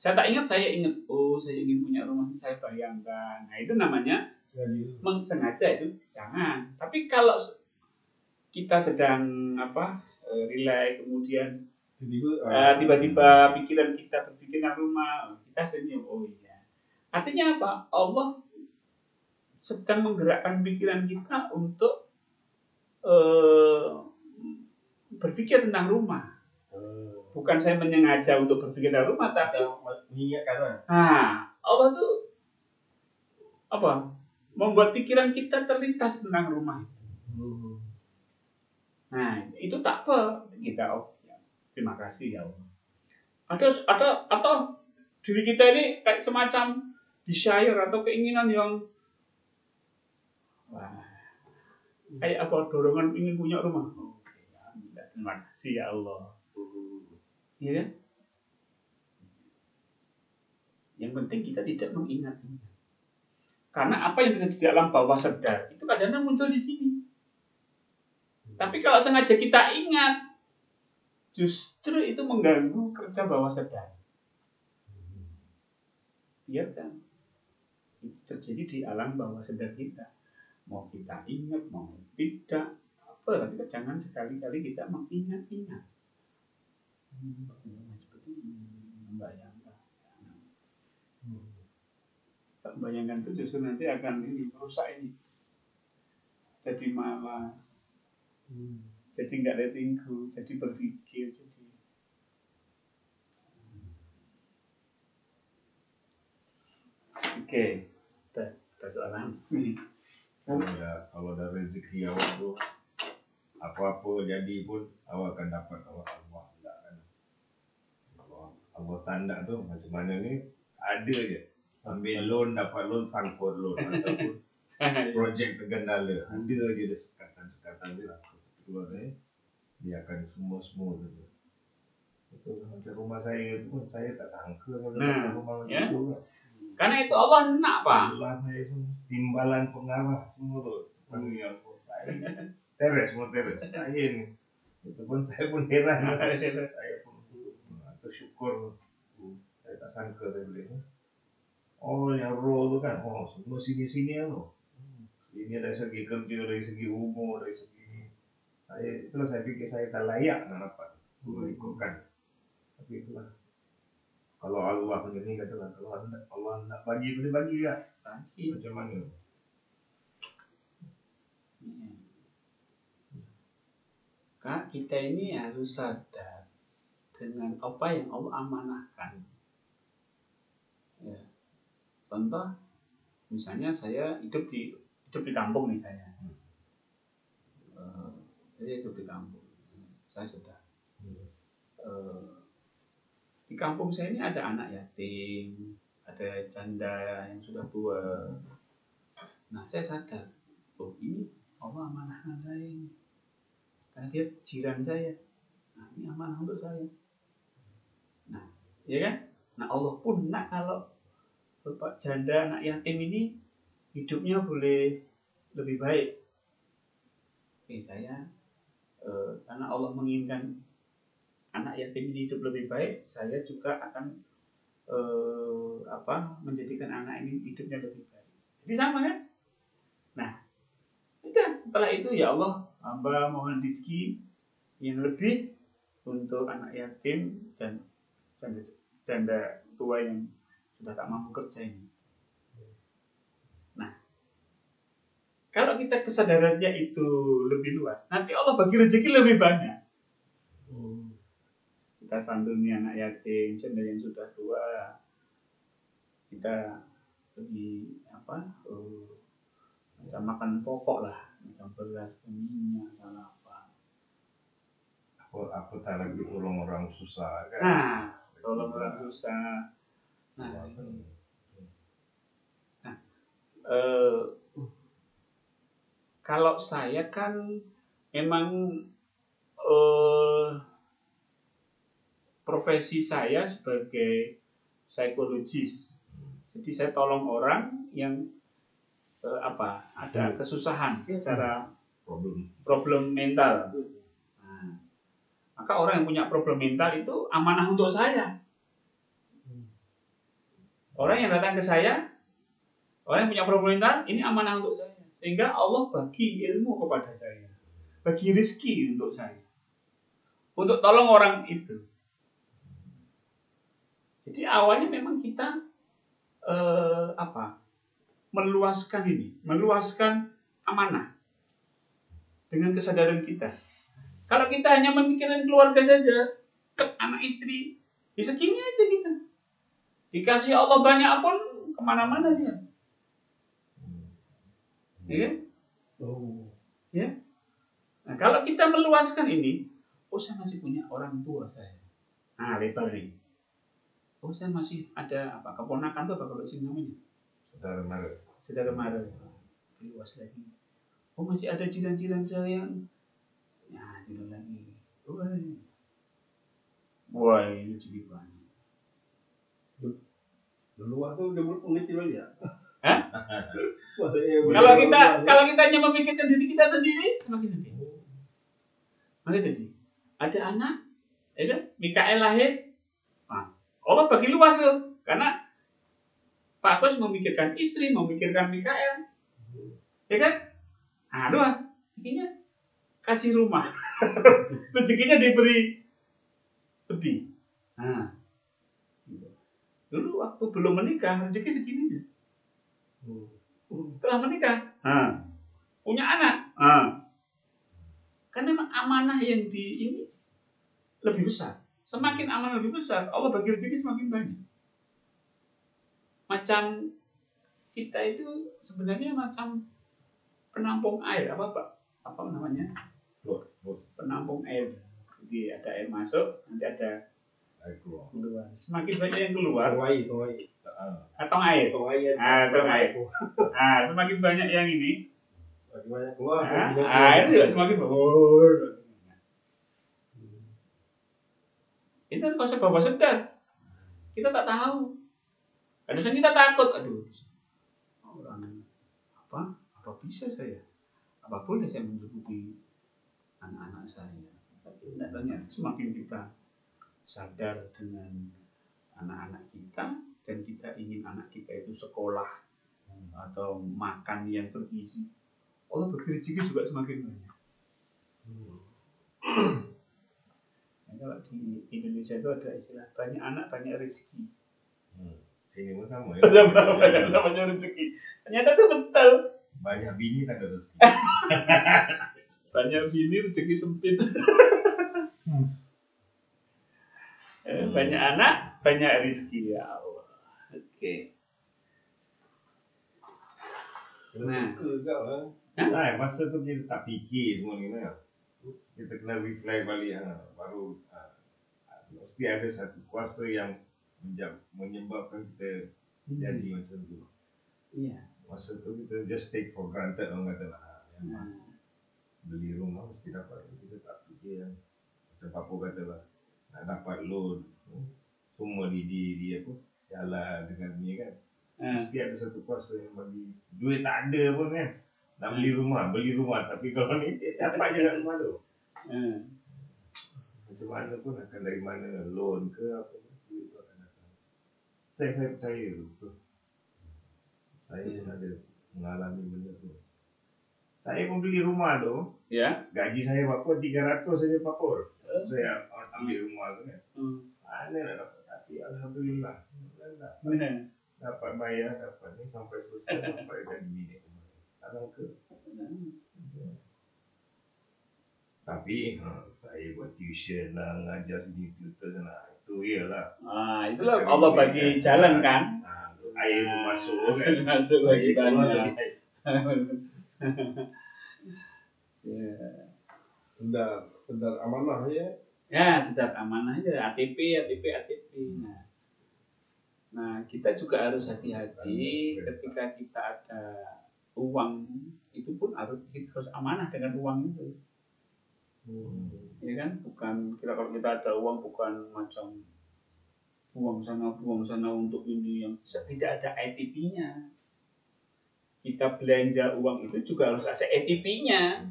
Saya tak ingat, saya ingat. Oh, saya ingin punya rumah, saya bayangkan. Nah, itu namanya sengaja itu jangan. Tapi kalau kita sedang relax, kemudian tiba-tiba pikiran kita berpikiran rumah, kita senyum. Oh iya. Artinya apa? Allah sedang menggerakkan pikiran kita untuk berpikir tentang rumah. Bukan saya menyengaja untuk berpikir tentang rumah, tapi mengingatkan. Allah tuh membuat pikiran kita terlintas tentang rumah. Nah, itu tak apa kita. Terima kasih ya Allah. Atau diri kita ini kayak semacam desire atau keinginan yang kayak apa, dorongan ingin punya rumah. Terima kasih ya Allah. Iya kan? Yang penting kita tidak mengingat. Karena apa yang terjadi di alam bawah sadar itu kadang-kadang muncul di sini. Tapi kalau sengaja kita ingat, justru itu mengganggu kerja bawah sadar. Biarkan itu terjadi di alam bawah sadar kita. Mau kita ingat, mau tidak, tapi jangan sekali-kali kita mengingat-ingat. Seperti membayangkan. Bayangkan itu justru nanti akan merusak ini. Jadi malas. Jadi nggak letting go, jadi berpikir, Oke, kita soalan. Kalau ada rezeki awak tu, apa-apa jadi pun awak akan dapat awak Allah tak kan. Kalau Allah tanda tu macam mana ni, ada je. Ambil loan, dapat loan, sangkut loan ataupun projek tergendala, ada je dia sekatan dia lah. Keluar dia akan semua tu. Itu macam rumah saya tu pun saya tak sangka kalau dapat rumah macam tu kan. Karena itu Allah nak Pak. Sebelah saya tu timbalan pengarah semua tu. Yang saya teres semua teres. Saya ni. Itu pun saya pun heran. Saya pun tersyukur. Saya tak sangka saya boleh. Oh yang roll tu kan. Oh semua sini-sini tu. Ini dari segi kerja, dari segi umur, dari segi itulah saya fikir saya tak layak nak dapat. Ikutkan. Tapi itulah. Kalau Allah punya ni katalah, kalau Allah nak bagi tu dia bagi lah. Macam mana? Kak, kita ini harus sadar dengan apa yang Allah amanahkan. Ya. Contoh, misalnya saya hidup di kampung nih saya. Saya hidup di kampung. Saya sudah. Di kampung saya ini ada anak yatim, ada janda yang sudah tua. Nah, saya sadar, ini Allah amanahkan saya ini. Karena dia jiran saya. Nah, ini amanah untuk saya. Nah, ya kan? Nah, Allah pun nak kalau bapak janda, anak yatim ini hidupnya boleh lebih baik. Saya karena Allah menginginkan anak yatim ini hidup lebih baik, saya juga akan menjadikan anak ini hidupnya lebih baik. Jadi sama kan? Nah, setelah itu ya Allah hamba mohon rezeki yang lebih untuk anak yatim dan janda tua yang sudah tak mampu kerja ini. Nah, kalau kita kesadarannya itu lebih luas, nanti Allah bagi rezeki lebih banyak. Kita santuni anak yatim, janda yang sudah tua, kita bagi macam makan pokok lah, macam beras, minyak, dan apa. Aku tak lagi tolong orang susah kan. Nah, tolong orang susah. Nah, kalau saya kan memang profesi saya sebagai psikologis. Jadi saya tolong orang yang ada kesusahan secara problem mental. Nah, maka orang yang punya problem mental itu amanah untuk saya. Orang yang datang ke saya, orang yang punya problem mental, ini amanah untuk saya. Sehingga Allah bagi ilmu kepada saya, bagi rezeki untuk saya, untuk tolong orang itu. Jadi awalnya memang kita meluaskan amanah dengan kesadaran kita. Kalau kita hanya memikirkan keluarga saja, anak istri, di segini aja kita. Dikasih Allah banyak pun kemana-mana dia. Ya? Ya? Nah, kalau kita meluaskan ini, saya masih punya orang tua saya. Nah, lebar nih. Saya masih ada keponakan tuh kalau sini namanya? Saudara mara. Luas lagi. Masih ada jiran-jiran saya. Ya, jiran lagi. Wah, ini jadi banyak. Dulu waktu udah mengecil ya. Hah? Kalau kita hanya memikirkan diri kita sendiri, semakin sedih. Makanya tadi ada anak, ya kan? Mikael lahir. Nah, Allah bagi luas tuh, karena Pak Agus memikirkan istri, memikirkan Mikael, ya kan? Nah, luas. Rezekinya kasih rumah, rezekinya diberi lebih. Nah, dulu waktu belum menikah rezeki segini aja. Setelah menikah, punya anak, karena memang amanah yang ini lebih besar. Semakin amanah lebih besar, Allah bagi rezeki semakin banyak. Macam kita itu sebenarnya macam penampung air, apa namanya? Penampung air. Jadi ada air masuk, nanti ada air keluar. Semakin banyak yang keluar, tong air. Nah, semakin banyak yang ini, banyak keluar. Air juga semakin banyak. Itu konsep bawah sadar. Kita tak tahu. Kadang kita takut, orang apa bisa saya? Apa boleh saya mencukupi anak-anak saya? Tapi ternyata semakin kita sadar dengan anak-anak kita dan kita ingin anak kita itu sekolah atau makan yang bergizi, Allah bagi rezeki juga semakin banyak. Kalau di Indonesia itu ada istilah banyak anak banyak rezeki. Ini pun sama ya. Banyak namanya rezeki. Ternyata itu betul. Banyak bini tak ada rezeki. Banyak bini rezeki sempit. Banyak anak banyak rezeki, ya Allah. Oke. Nah, masa tu kita tak fikir semua ni kan. Kita kena reply balik baru mesti ada satu kuasa yang menyebabkan kita jadi macam tu. Iya. Masa tu kita just take for granted orang kata lah. Beli rumah mesti dapat. Kita tak fikir yang macam Papa kata lah, nak dapat loan semua di apa jalan dengan ni kan. Mesti ada satu kuasa yang bagi duit tak ada pun kan. Nak beli rumah tapi kalau ni dapat je kat rumah tu. Macam mana pun akan dari mana loan ke apa duit tu akan datang. Saya percaya tu. Saya pun ada mengalami benda tu. Saya membeli rumah tuh, Ya. gaji saya Pak 300 saja Pak Pur. Saya ambil rumah tuh kan. Aneh lah dapat, tapi alhamdulillah. Dapat bayar, dapat nih sampai selesai sampai gaji ini. Kadang ke. Tapi saya buat tuition lah, ngajar sini tutor sana. Itu iyalah. Itulah Allah bagi jalan kan. Air itu masuk kan. Masuk bagi banyak. Sedar amanah ya. Ya, sedar amanah aja. ATP. Nah, kita juga harus hati-hati ketika kita ada uang, itu pun kita harus amanah dengan uang itu. Ya kan, kalau kita ada uang bukan macam buang sana untuk ini yang tidak ada ATP-nya. Kita belanja uang itu juga harus ada ATP-nya.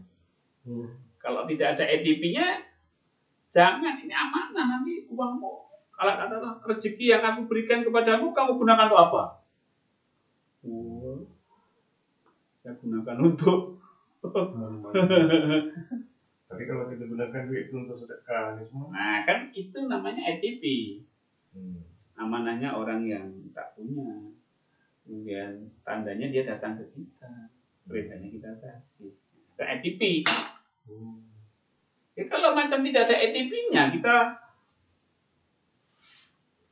Kalau tidak ada ATP-nya, jangan, ini amanah nanti uangmu. Kalau kata rezeki yang aku berikan kepadamu, kamu gunakan untuk apa? Saya gunakan untuk. Tapi kalau kita gunakan duit itu untuk sedekah, semua. Nah, kan itu namanya ATP. Amanahnya orang yang tak punya. Kemudian tandanya dia datang ke kita, perintahnya kita kasih. Itu ATP. Ya, kalau macam tidak ada ATP-nya, kita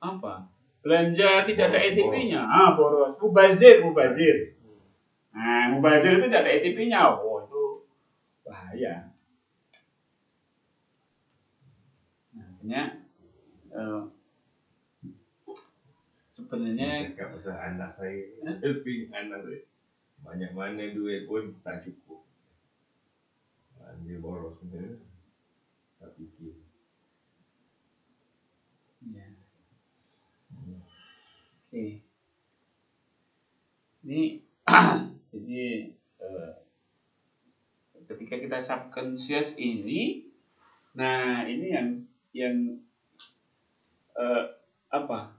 apa? Belanja tidak ada ATP-nya. Boros. Mubazir. Nah, mubazir itu tidak ada ATP-nya. Oh, itu bahaya. Nah, artinya sebenarnya cakap pasal anak saya, anak saya banyak mana duit pun tak cukup. Dia boros sebenarnya, tak fikir. Ya. Oke. Ini jadi ketika kita subconscious ini, nah ini yang apa?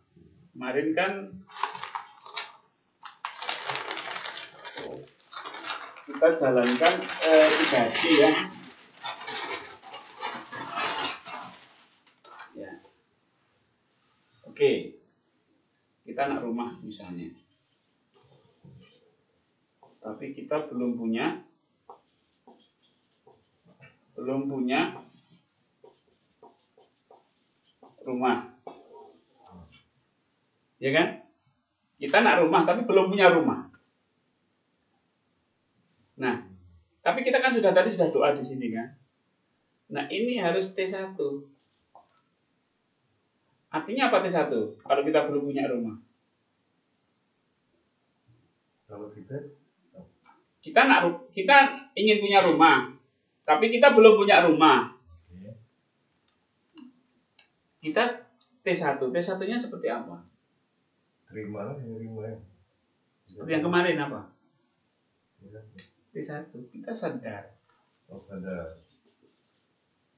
Kemarin kan kita jalankan 3D ya. Ya. Oke. Kita nak rumah misalnya. Tapi kita belum punya rumah. Ya kan? Kita nak rumah tapi belum punya rumah. Nah, tapi kita kan sudah doa di sini kan. Nah, ini harus T1. Artinya apa T1? Kalau kita belum punya rumah. Kalau kita ingin punya rumah, tapi kita belum punya rumah. Kita T1. T1-nya seperti apa? Terima. Seperti yang kemarin apa? T1. Kita sadar. Sadar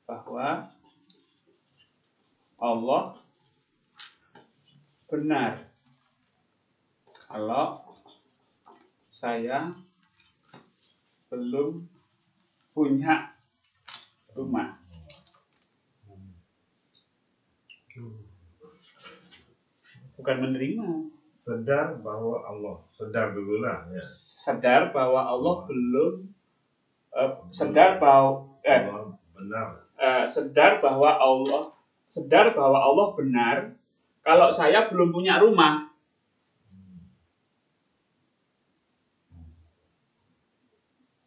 bahwa Allah benar. Kalau saya belum punya rumah. Bukan menerima. Sadar bahwa Allah, sadar dululah ya. Sadar bahwa Allah belum sadar bahwa benar. Sadar bahwa Allah benar kalau saya belum punya rumah.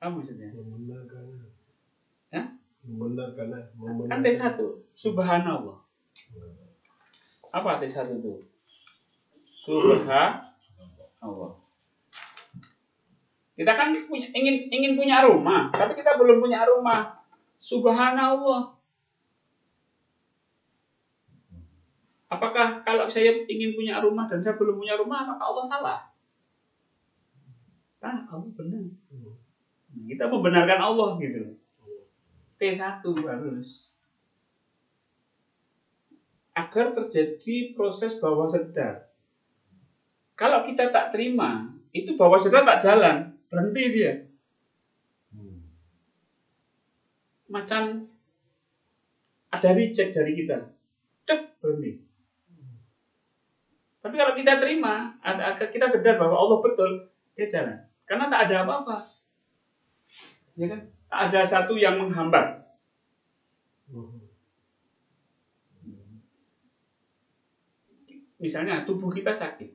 Apa maksudnya? Membenarkan. Ya? Membenarkan. Kan T1, subhanallah. Apa T1 itu? Subhanallah. Kita kan ingin punya rumah, tapi kita belum punya rumah. Subhanallah. Apakah kalau saya ingin punya rumah dan saya belum punya rumah, apakah Allah salah? Allah benar. Kita membenarkan Allah gitu. T1 harus. Agar terjadi proses bawah sadar. Kalau kita tak terima, itu bawah sadar tak jalan, berhenti dia. macam ada reject dari kita, berhenti. Tapi kalau kita terima, kita sadar bahwa Allah betul, dia jalan. Karena tak ada apa-apa, ya kan? Tak ada satu yang menghambat. Misalnya tubuh kita sakit,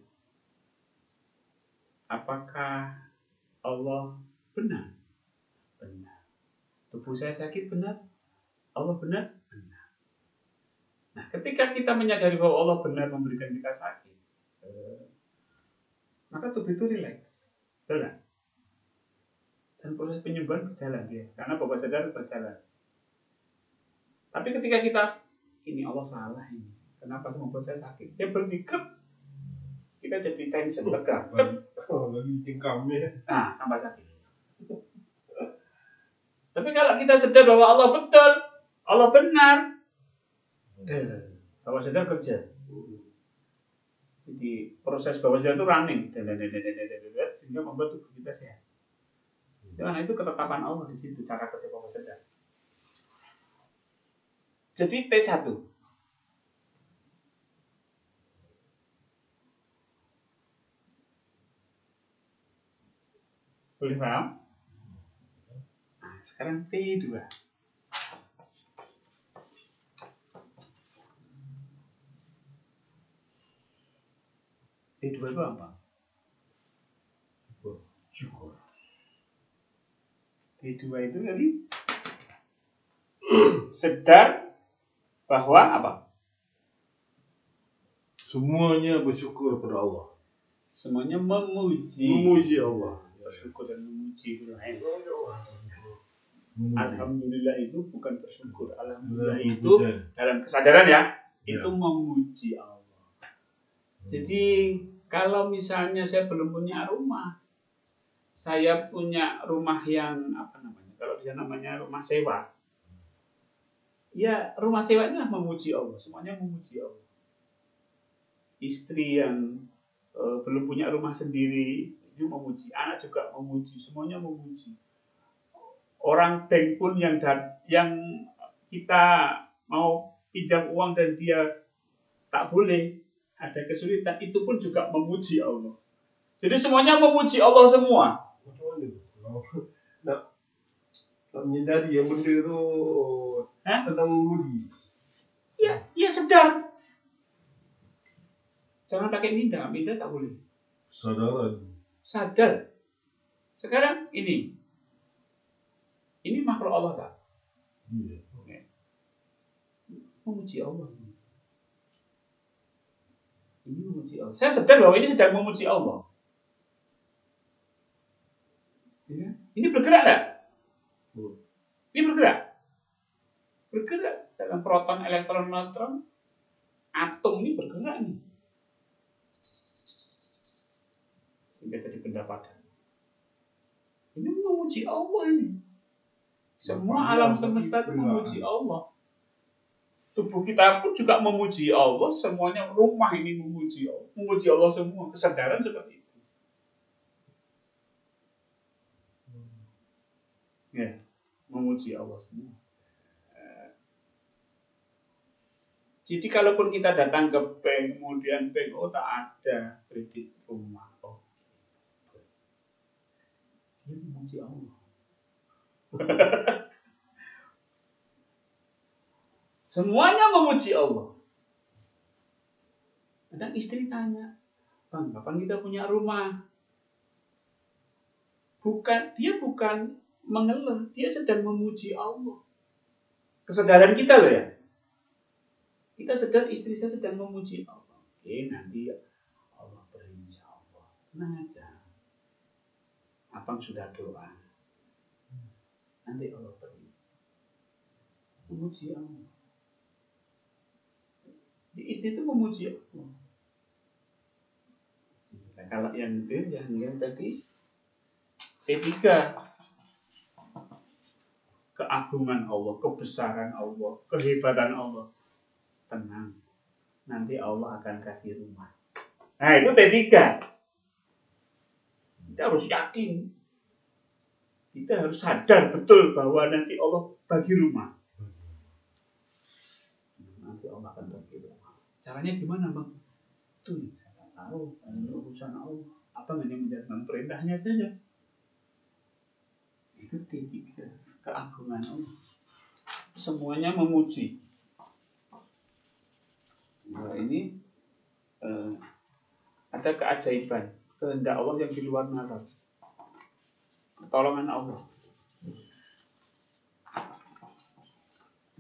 apakah Allah benar? Benar. Tubuh saya sakit benar? Allah benar? Benar. Nah, ketika kita menyadari bahwa Allah benar memberikan kita sakit, maka tubuh itu rileks, benar. Dan proses penyembuhan berjalan dia, karena bawah sadar berjalan. Tapi ketika kita, ini Allah salah ini, kenapa membuat saya sakit? Dia berhenti, kita jadi tension, lega. Lagi cengkamnya. Nah, tambah sakit. Tapi kalau kita sadar bahwa Allah betul, Allah benar, bawah sadar kerja. Jadi proses bawah sadar itu running, sehingga membuat tubuh kita sehat. Karena itu ketetapan Allah di situ, cara kerja bawah sadar. Jadi T1. Boleh paham? Nah, sekarang T2. T2 itu apa? Syukur. T2 itu tadi sadar bahwa apa? Semuanya bersyukur pada Allah. Semuanya memuji. Memuji Allah. Bersyukur dan memuji itu lain. Alhamdulillah itu bukan bersyukur. Alhamdulillah itu dalam kesadaran ya, itu memuji Allah. Jadi kalau misalnya saya belum punya rumah, saya punya rumah yang apa namanya? Kalau bisa namanya rumah sewa. Ya, rumah sewanya memuji Allah, semuanya memuji Allah. Istri yang belum punya rumah sendiri itu memuji, anak juga memuji, semuanya memuji. Orang bank pun yang kita mau pinjam uang dan dia tak boleh, ada kesulitan, itu pun juga memuji Allah. Jadi semuanya memuji Allah semua. Macam mana? Nak menyadari yang benda tu sedang memuji. Ya sedar. Jangan pakai minda tak boleh. Sadar. Sekarang ini makhluk Allah tak? Iya. Memuji Allah. Ini memuji Allah. Saya sadar bahwa ini sedang memuji Allah. Ya. Ini bergerak tak? Ini bergerak. Bergerak dalam proton, elektron, neutron, atom ini bergerak nih. Sehingga jadi benda padat. Ini memuji Allah ini. Semua alam semesta itu memuji Allah. Tubuh kita pun juga memuji Allah. Semuanya rumah ini memuji Allah. Memuji Allah semua. Kesadaran seperti itu. Ya, memuji Allah semua. Jadi kalaupun kita datang ke bank, kemudian bank, tak ada kredit rumah. Dia memuji Allah. Semuanya memuji Allah. Kadang istri tanya, Bang, kapan kita punya rumah? Dia bukan mengeluh, dia sedang memuji Allah. Kesadaran kita loh ya. Kita sadar istri saya sedang memuji Allah. Oke, nanti Allah berinsya Allah. Tenang aja. Abang sudah doa. Nanti Allah beri. Memuji Allah. Di istri itu memuji Allah. Nah, kalau yang itu, yang tadi P3, keagungan Allah, kebesaran Allah, kehebatan Allah. Tenang, nanti Allah akan kasih rumah. Nah itu T3. Kita harus yakin. Kita harus sadar betul bahwa nanti Allah bagi rumah. Nanti Allah akan bagi rumah. Caranya gimana bang? Tuh saya nggak tahu. Ini urusan Allah. Apa hanya menjalankan perintahnya saja. Itu titik keagungan Allah. Semuanya memuji. Nah, ini ada keajaiban, kehendak Allah yang di luar nalar. Pertolongan Allah.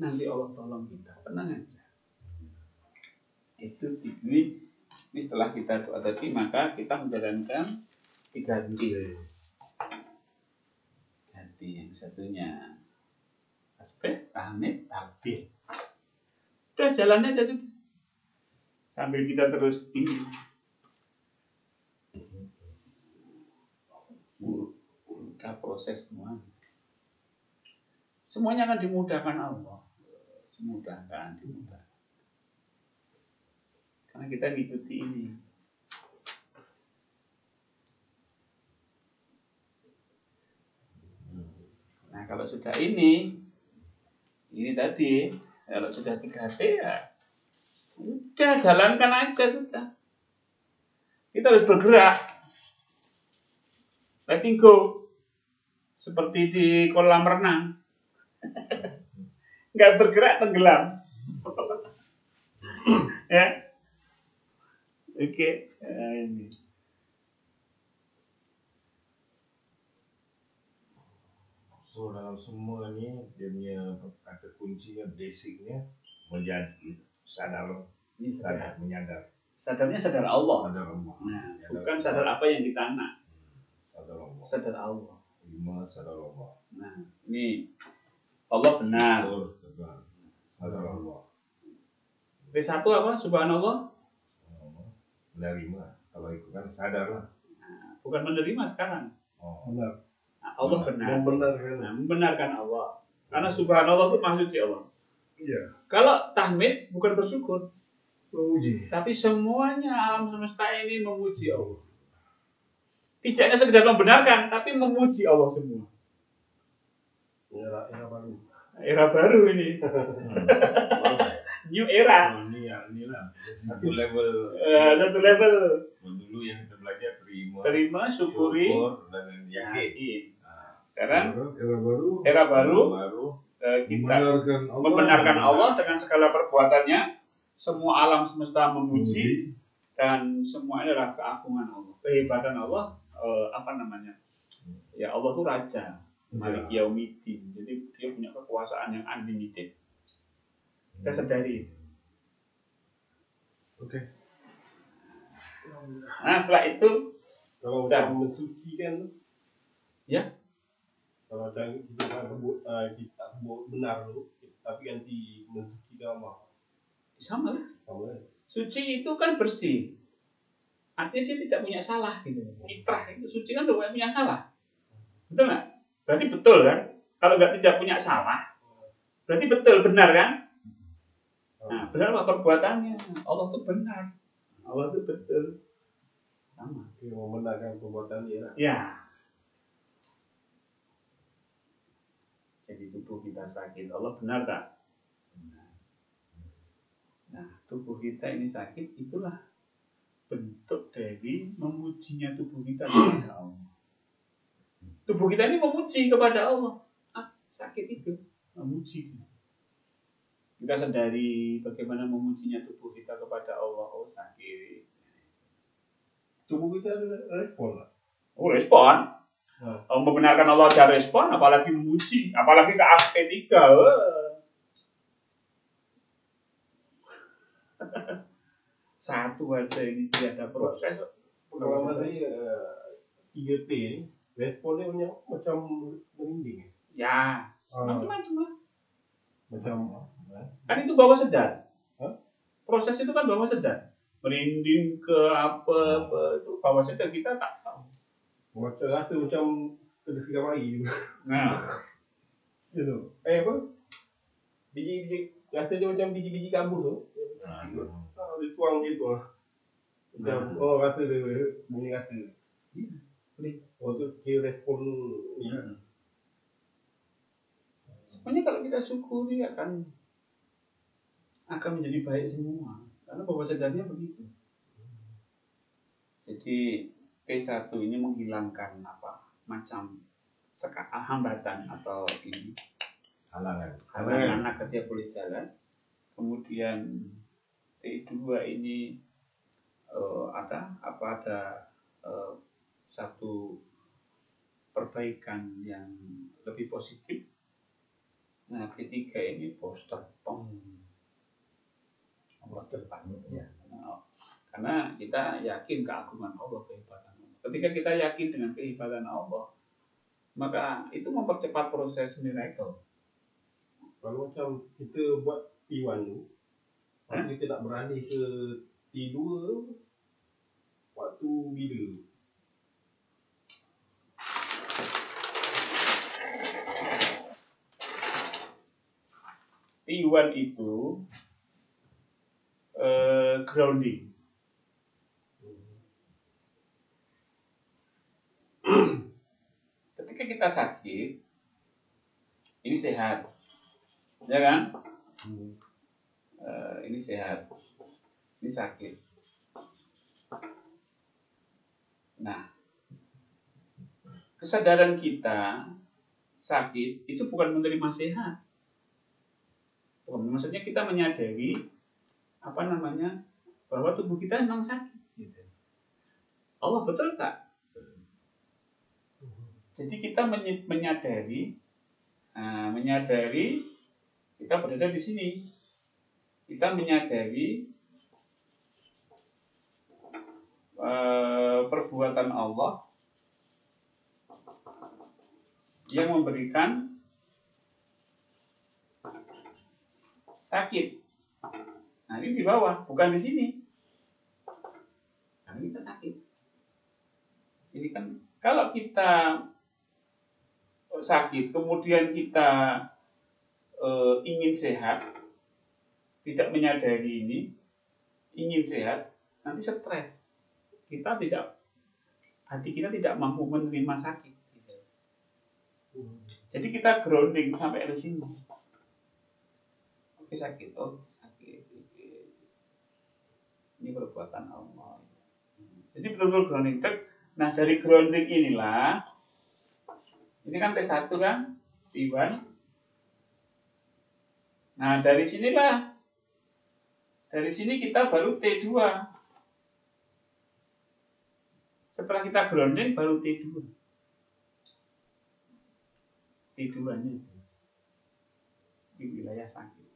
Nanti Allah tolong kita, tenang aja. Itu ini setelah kita doa tadi, maka kita menjalankan 3 ganti. Ganti yang satunya tasbih, tahmid, takbir. Udah jalannya aja sudah. Sambil kita terus ini. Udah proses semua. Semuanya akan dimudahkan Allah. Dimudahkan. Karena kita ngikuti ini. Nah kalau sudah ini tadi, kalau sudah 3T ya, udah jalankan aja sudah. Kita harus bergerak. Letting go. Seperti di kolam renang. Nggak bergerak tenggelam. Ya. Oke. Ini. So dalam semua ni dia punya kata kuncinya, basicnya menjadi sadar, menyadar. Sadarnya sadar Allah. Sadar Allah. Nah, bukan sadar apa yang kita nak. Sadar Allah. Sadar Allah. 5 sadar Allah. Nah, ini Allah benar. Sadar Allah. V1 apa? Subhanallah. Menerima. Kalau itu kan sadar lah. Nah, bukan menerima sekarang. Oh. Benar. Nah, Allah benar. Membenarkan. Nah, membenarkan Allah. Karena subhanallah itu maha suci Allah. Iya. Kalau tahmid bukan bersyukur, Memuji. tapi semuanya alam semesta ini memuji Allah. Tidak hanya sekedar membenarkan, tapi memuji Allah semua. Era baru. Era baru ini. New era. Oh, inilah satu level. Satu level. Dulu yang kita belajar Terima, syukuri, syukur, dan yakin. Sekarang Era baru. kita membenarkan Allah dengan segala perbuatannya. Semua alam semesta memuji dan semua ini adalah keagungan Allah, kehebatan Allah. Ya Allah itu raja, Malik Yaumiddin. Jadi dia punya kekuasaan yang unlimited. Kita sadari. Oke. Nah setelah itu Kalau udah mensucikan, ya. Kalau kita sebut benar dulu, tapi ganti mensucikan Allah. Sama lah. Sama ya. Suci itu kan bersih. Artinya dia tidak punya salah gitu. Fitrah itu suci kan tidak punya salah. Betul nggak? Berarti betul kan? Kalau nggak tidak punya salah, berarti betul, benar kan? Nah, benar apa perbuatannya? Allah itu benar. Allah itu betul. Sama. Dia membenarkan perbuatan dia. Ya. Jadi tubuh kita sakit, Allah benar tak? Nah, tubuh kita ini sakit, itulah bentuk dari memujinya tubuh kita kepada Allah. Tubuh kita ini memuji kepada Allah. Sakit itu memuji. Kita sadari bagaimana memujinya tubuh kita kepada Allah. Oh sakit. Tubuh kita respon lah. Oh respon. Membenarkan Allah ada respon, apalagi memuji, apalagi ke estetika. Satu aja ini tidak ada proses. Pengalaman saya 3P ini responnya macam merinding. Ya, macam-macam lah. Macam Kan itu bawah sadar. Hah? Proses itu kan bawah sadar. Merinding ke apa itu bawah sadar kita tak tahu. macam rasa macam kena siram air gitu. Nah, Gitu. Apa? Biji rasa dia macam biji-biji kabur tu. Dia tuang gitu lah. Macam rasa dia bunyi rasa. boleh. Oh tu kira respon ni. Semuanya kalau kita syukuri akan menjadi baik semua. Karena bawah sadarnya begitu. Jadi P1 ini menghilangkan macam hambatan atau ini halangan agar dia boleh jalan. Kemudian T2 ini ada satu perbaikan yang lebih positif. Nah, ketiga ini poster pom Allah depan ya. Karena kita yakin keagungan Allah, kehebatan Allah. Ketika kita yakin dengan kehebatan Allah, maka itu mempercepat proses miracle. Kalau macam kita buat T1 tu, tapi kita tak berani ke T2, waktu bila? T1 itu grounding. Ketika kita sakit, ini sehat, ya kan? Ini sehat, ini sakit. Nah, kesadaran kita sakit itu bukan menerima sehat. Maksudnya kita menyadari bahwa tubuh kita memang sakit. Gitu. Allah betul tak? Jadi kita menyadari kita berada di sini. Kita menyadari perbuatan Allah yang memberikan sakit. Nah, ini di bawah, bukan di sini. Karena kita sakit. Ini kan kalau kita sakit, kemudian kita ingin sehat, tidak menyadari ini, ingin sehat, nanti stres. Hati kita tidak mampu menerima sakit. Jadi kita grounding sampai di sini. Oke, sakit, sakit. Ini perbuatan Allah. Jadi betul-betul grounding. Nah, dari grounding inilah, ini kan T1 kan, T1. Nah, dari sini kita baru T2. Setelah kita grounding baru T2. T2-nya di wilayah sakit.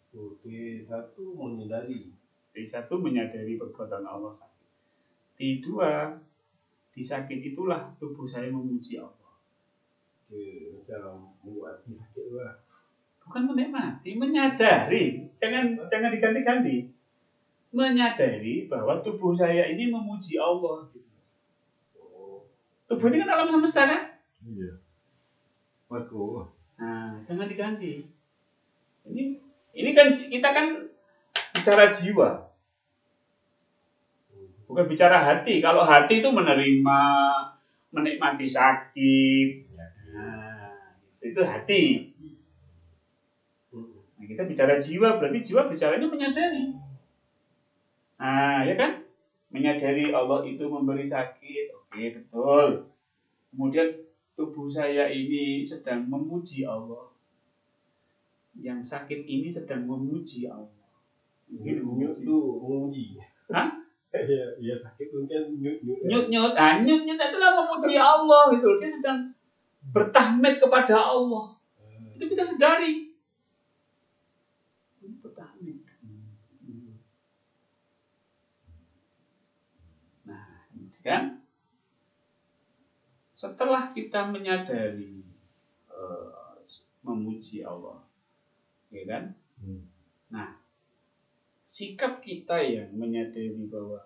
T1 menyadari. T1 menyadari perbuatan Allah sakit. T2 di sakit itulah tubuh saya memuji Allah. Macam membuat hati sakit tu lah. Bukan menikmati, menyadari. Jangan diganti-ganti. Menyadari bahwa tubuh saya ini memuji Allah. Tubuh ini kan alam semesta kan? Iya. Makro. Nah, jangan diganti. Ini kan kita kan bicara jiwa. Bukan bicara hati. Kalau hati itu menerima, menikmati sakit. Nah, itu hati. Nah, kita bicara jiwa, berarti jiwa bicaranya menyadari. Nah, ya kan? Menyadari Allah itu memberi sakit. Oke, betul. Kemudian tubuh saya ini sedang memuji Allah. Yang sakit ini sedang memuji Allah. Nyut tu memuji. Hah? Ya sakit tu kan nyut. Nyut itulah memuji Allah gitu. Dia sedang bertahmid kepada Allah. Itu kita sedari. Bertahmid. Nah, kan? Setelah kita menyadari memuji Allah, ya kan? Nah, sikap kita yang menyadari bahwa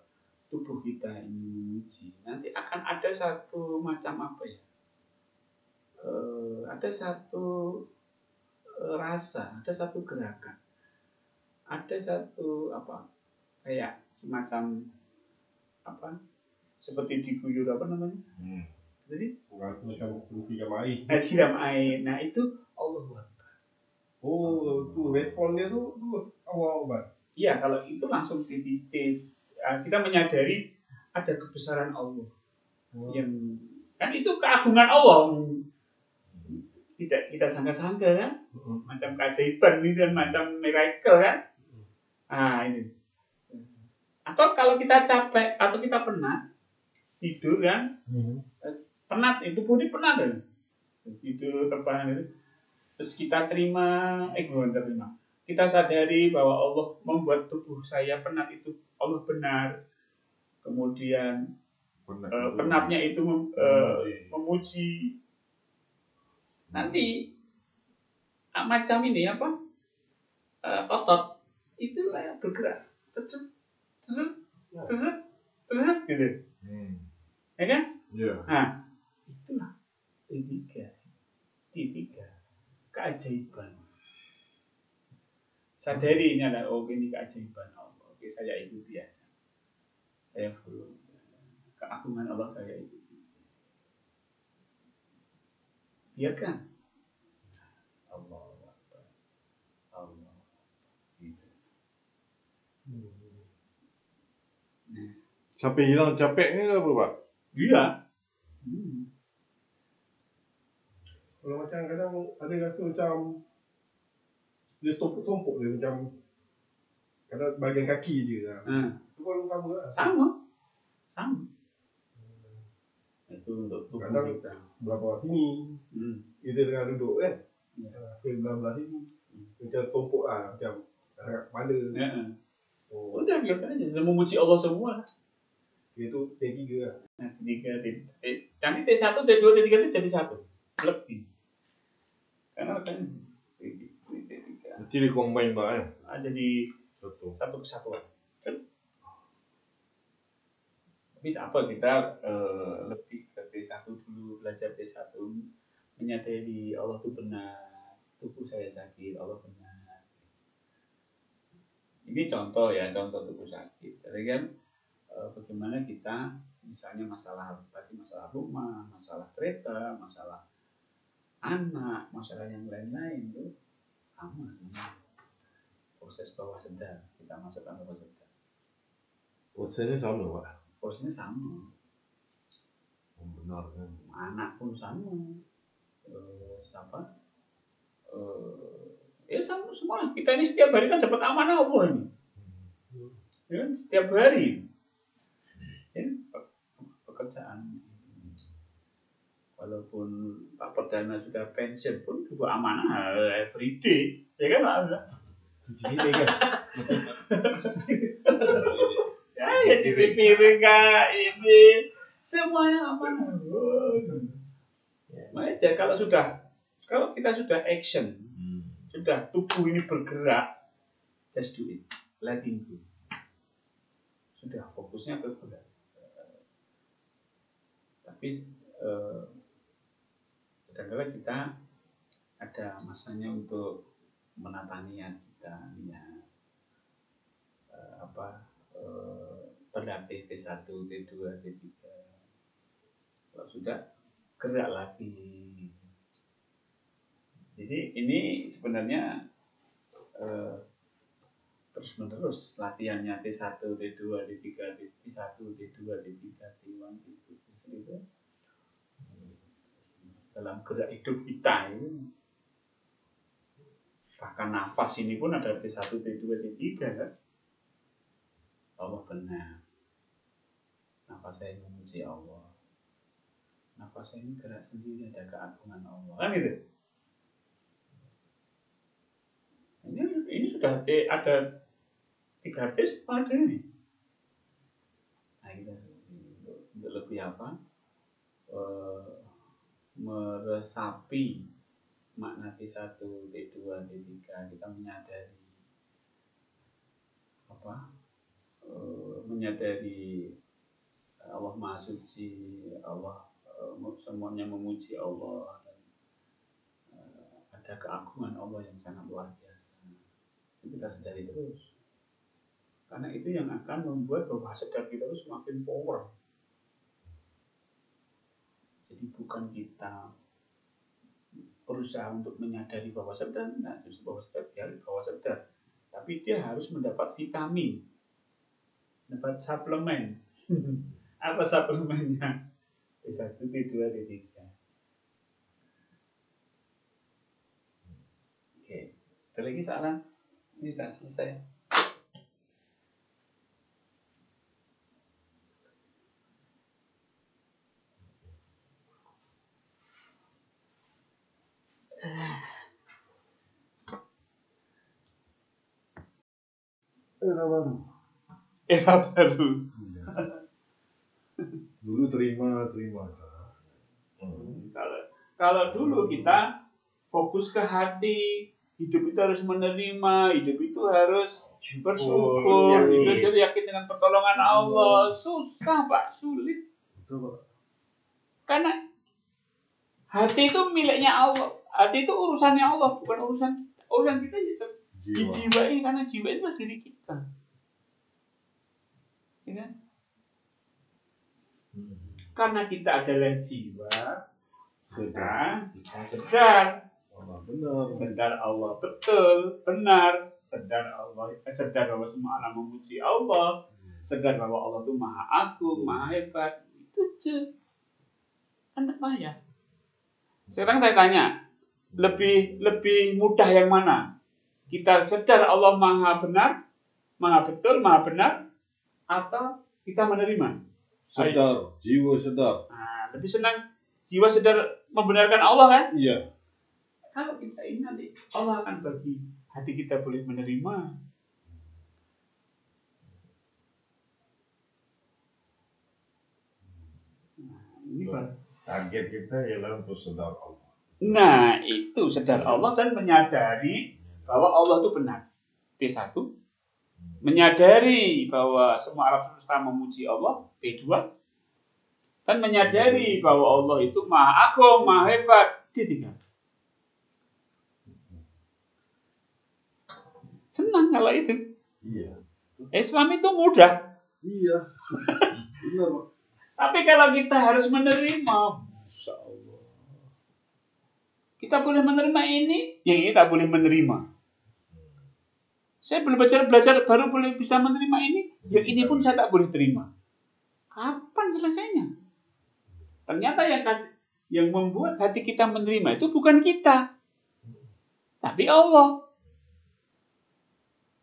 tubuh kita ini memuji, nanti akan ada satu macam ada satu rasa, ada satu gerakan, ada satu kayak semacam seperti diguyur Jadi Macam siram air. siram air. Nah itu Allah Akbar. Oh, tu respon dia tu awal Akbar. Iya, kalau itu langsung titik. Kita menyadari ada kebesaran Allah yang kan itu keagungan Allah. Tidak kita sangka-sangka kan, macam keajaiban ini dan macam miracle kan. Ini. Atau kalau kita capek atau kita penat tidur kan, penat itu pun penat kan, tidur terbangun itu. Terus kita terima, kita sadari bahwa Allah membuat tubuh saya penat itu Allah benar. Kemudian penatnya itu memuji. Nanti macam ini otot itu kayak bergerak, terus gitu, ya kan? Nah itulah tiga keajaiban. Sadari ini adalah ini keajaiban Allah. Oke, saya ikuti aja. Saya follow. Keagungan Allah saya ikuti. Biarkan. Allah. Gitu. Sampai hilang capeknya ke apa Pak? Iya. Kalau macam kadang ada rasa macam dia sompok dia macam kadang bahagian kaki dia lah. Itu pun sama lah. Sama. Itu untuk tubuh Kadang kita. belah sini kita tengah duduk kan, belah sini macam sompok lah, macam agak kepala. Udah biarkan aja. Dia memuji Allah semua. Itu T3 lah. Nah, nanti T1, T2, T3 itu jadi satu. Lebih. Karena kan T3. Nanti di-combine Pak ya? Jadi Satu kesatuan. Tapi tak apa, kita lebih ke T1 dulu, belajar T1, menyadari Allah itu benar, tubuh saya sakit, Allah benar. Ini contoh tubuh sakit. Jadi kan bagaimana kita misalnya masalah rumah, masalah kereta, masalah anak, masalah yang lain-lain itu sama sebenarnya. Proses bawah sadar, kita masukkan bawah sadar. prosesnya sama Pak? Prosesnya sama. Benar kan? Anak pun sama. Ya sama semua. Kita ini setiap hari kan dapat amanah Allah ini. Ya, setiap hari. Ya, pekerjaan. Walaupun Pak Perdana sudah pensiun pun juga amanah everyday. Ya kan Pak? Kita kan. Ya cuci piring kak ini semuanya amanah. Makanya kalau kita sudah action, sudah tubuh ini bergerak, just do it, letting go. Sudah fokusnya ke gerak. Tapi kadang-kadang kita ada masanya untuk menata niat kita, berlatih T1, T2, T3. Kalau sudah gerak lagi. Jadi ini sebenarnya terus-menerus latihannya T1, T2, T3, T1, T2, T3, T1, T2, itu dalam gerak hidup kita ini. Bahkan nafas ini pun ada T1, T2, T3 kan. Allah benar. Nafas saya memuji Allah. Nafas saya ini gerak sendiri, ada keagungan Allah. Kan gitu. Ini sudah ada 3 tes pada ini. Nah, kita untuk lebih meresapi makna T1, T2, T3, kita menyadari menyadari Allah Maha Suci, Allah semuanya memuji Allah, dan ada keagungan Allah yang sangat luar biasa. Itu kita sadari terus, karena itu yang akan membuat bawah sadar kita itu semakin power. Jadi Jadi bukan kita berusaha untuk menyadari bawah sadar, nah justru bawah sadar dia bawah sadar, tapi dia harus mendapat vitamin, dapat suplemen. Apa suplemennya? D1, D2, D3. Oke, ada lagi soalan? Ini sudah selesai. Era baru. Era baru. Iya. Dulu terima. Kalau dulu kita fokus ke hati, hidup itu harus menerima, hidup itu harus bersyukur, hidup itu yakin dengan pertolongan Allah. Susah Pak, sulit. Betul Pak. Karena hati itu miliknya Allah, hati itu urusannya Allah, bukan urusan kita ya. Jiwa ini, karena jiwa itu adalah diri kita. Ya kan? Karena kita adalah jiwa, kita sedar. Allah benar. Sedar Allah betul, benar. Sedar bahwa semua alam memuji Allah. Sedar bahwa Allah itu maha agung, maha hebat. Itu aja. Anak maya. Sekarang saya tanya, lebih mudah yang mana? Kita sedar Allah maha benar, maha betul, maha benar, atau kita menerima? Sedar, jiwa sedar. Nah, lebih senang jiwa sedar membenarkan Allah kan? Iya. Kalau kita ini nanti Allah akan bagi hati kita boleh menerima. Nah, ini Pak. Target kita ialah untuk sedar Allah. Nah, itu sedar Allah dan menyadari bahwa Allah itu benar. T1. Menyadari bahwa semua alam semesta memuji Allah. T2. Dan menyadari bahwa Allah itu maha agung, maha hebat. T3. Senang kalau itu. Iya. Islam itu mudah. Iya. Benar Pak. Tapi kalau kita harus menerima, Masya Allah. Kita boleh menerima ini, yang ini tak boleh menerima. Saya belum belajar baru boleh bisa menerima ini, yang ini pun saya tak boleh terima. Kapan selesainya? Ternyata yang membuat hati kita menerima itu bukan kita, tapi Allah.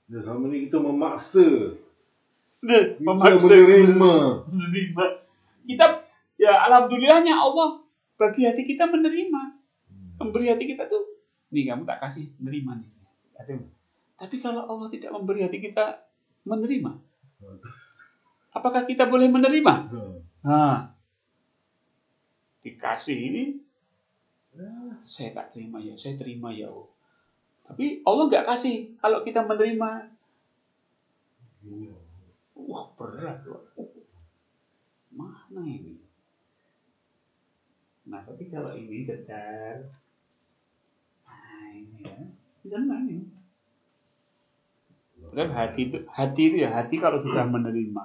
Ya, selama ini kita memaksa. Memaksa menerima. Kita, ya alhamdulillahnya Allah bagi hati kita menerima. Memberi hati kita tuh, nih kamu tak kasih, menerima nih. Tapi kalau Allah tidak memberi hati kita menerima, apakah kita boleh menerima? Nah, dikasih ini, saya tak terima ya, saya terima ya Allah. Tapi Allah nggak kasih kalau kita menerima. Wah berat loh. Mana ini? Nah tapi kalau ini sedar, nah ini ya, senang ini. Dan hati itu ya, hati kalau sudah menerima,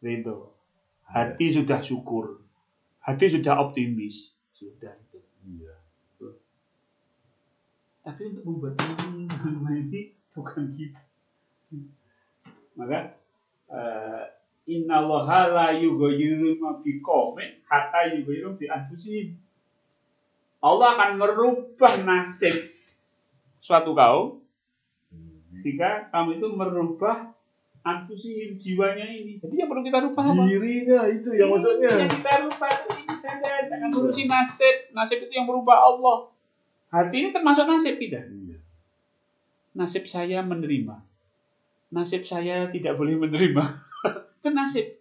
itu, hati sudah syukur, hati sudah optimis, sudah itu. Iya. Tapi untuk membuat ini bukan kita. Maka innallaha la yughayyiru ma biqaumin hatta yughayyiru bi anfusihim. Allah akan merubah nasib suatu kaum jika kamu itu merubah anfusihim, jiwanya ini. Jadi yang perlu kita rubah apa? Dirinya itu yang maksudnya. Yang kita rubah itu ini saja, jangan ngurusi nasib. Nasib itu yang berubah Allah. Hati ini termasuk nasib tidak? Iya. Nasib saya menerima. Nasib saya tidak boleh menerima. Itu nasib.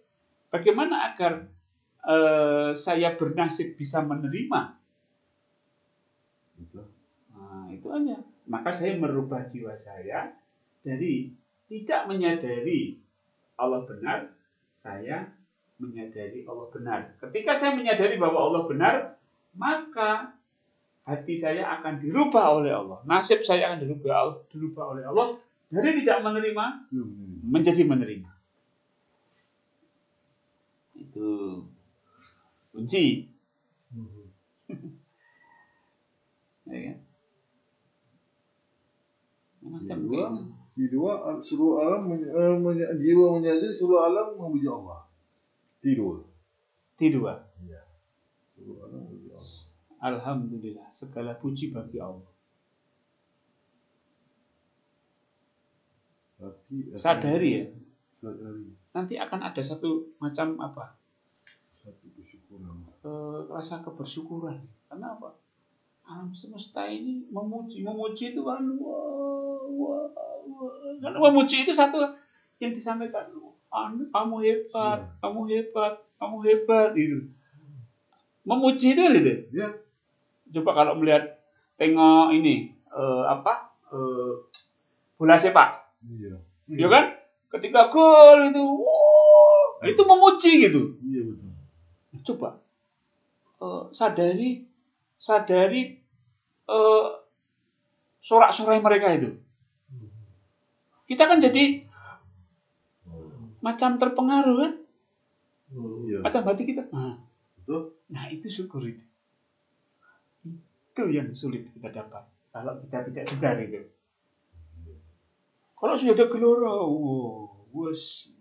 Bagaimana agar saya bernasib bisa menerima? Nah, itu aja. Maka saya merubah jiwa saya dari tidak menyadari Allah benar, saya menyadari Allah benar. Ketika saya menyadari bahwa Allah benar, maka hati saya akan dirubah oleh Allah. Nasib saya akan dirubah oleh Allah dari tidak menerima menjadi menerima. Itu kunci. Ya kan? Macam Kedua, gitu. kedua seluruh alam jiwa menyadari seluruh alam memuji Allah. Tidur. Tidur. Ya. Seluruh alam memuji Allah. Alhamdulillah, segala puji bagi Allah. Sadari ya. Sadari. Nanti akan ada satu macam apa? Satu kesyukuran. Rasa kebersyukuran. Karena apa? Alam semesta ini memuji itu kan wah. Karena memuji itu satu yang disampaikan. Kamu hebat, kamu hebat, kamu hebat gitu. Memuji itu gitu. Ya. Coba kalau melihat tengok ini bola sepak. Iya. Ya kan? Ketika gol itu, wow, itu memuji gitu. Iya betul. Coba sadari sorak-sorai mereka itu. Kita kan jadi macam terpengaruh kan? Iya. Macam hati kita. Betul. Nah itu syukur itu. Itu yang sulit kita dapat kalau kita tidak sadar itu. Kalau sudah ada gelora, wes.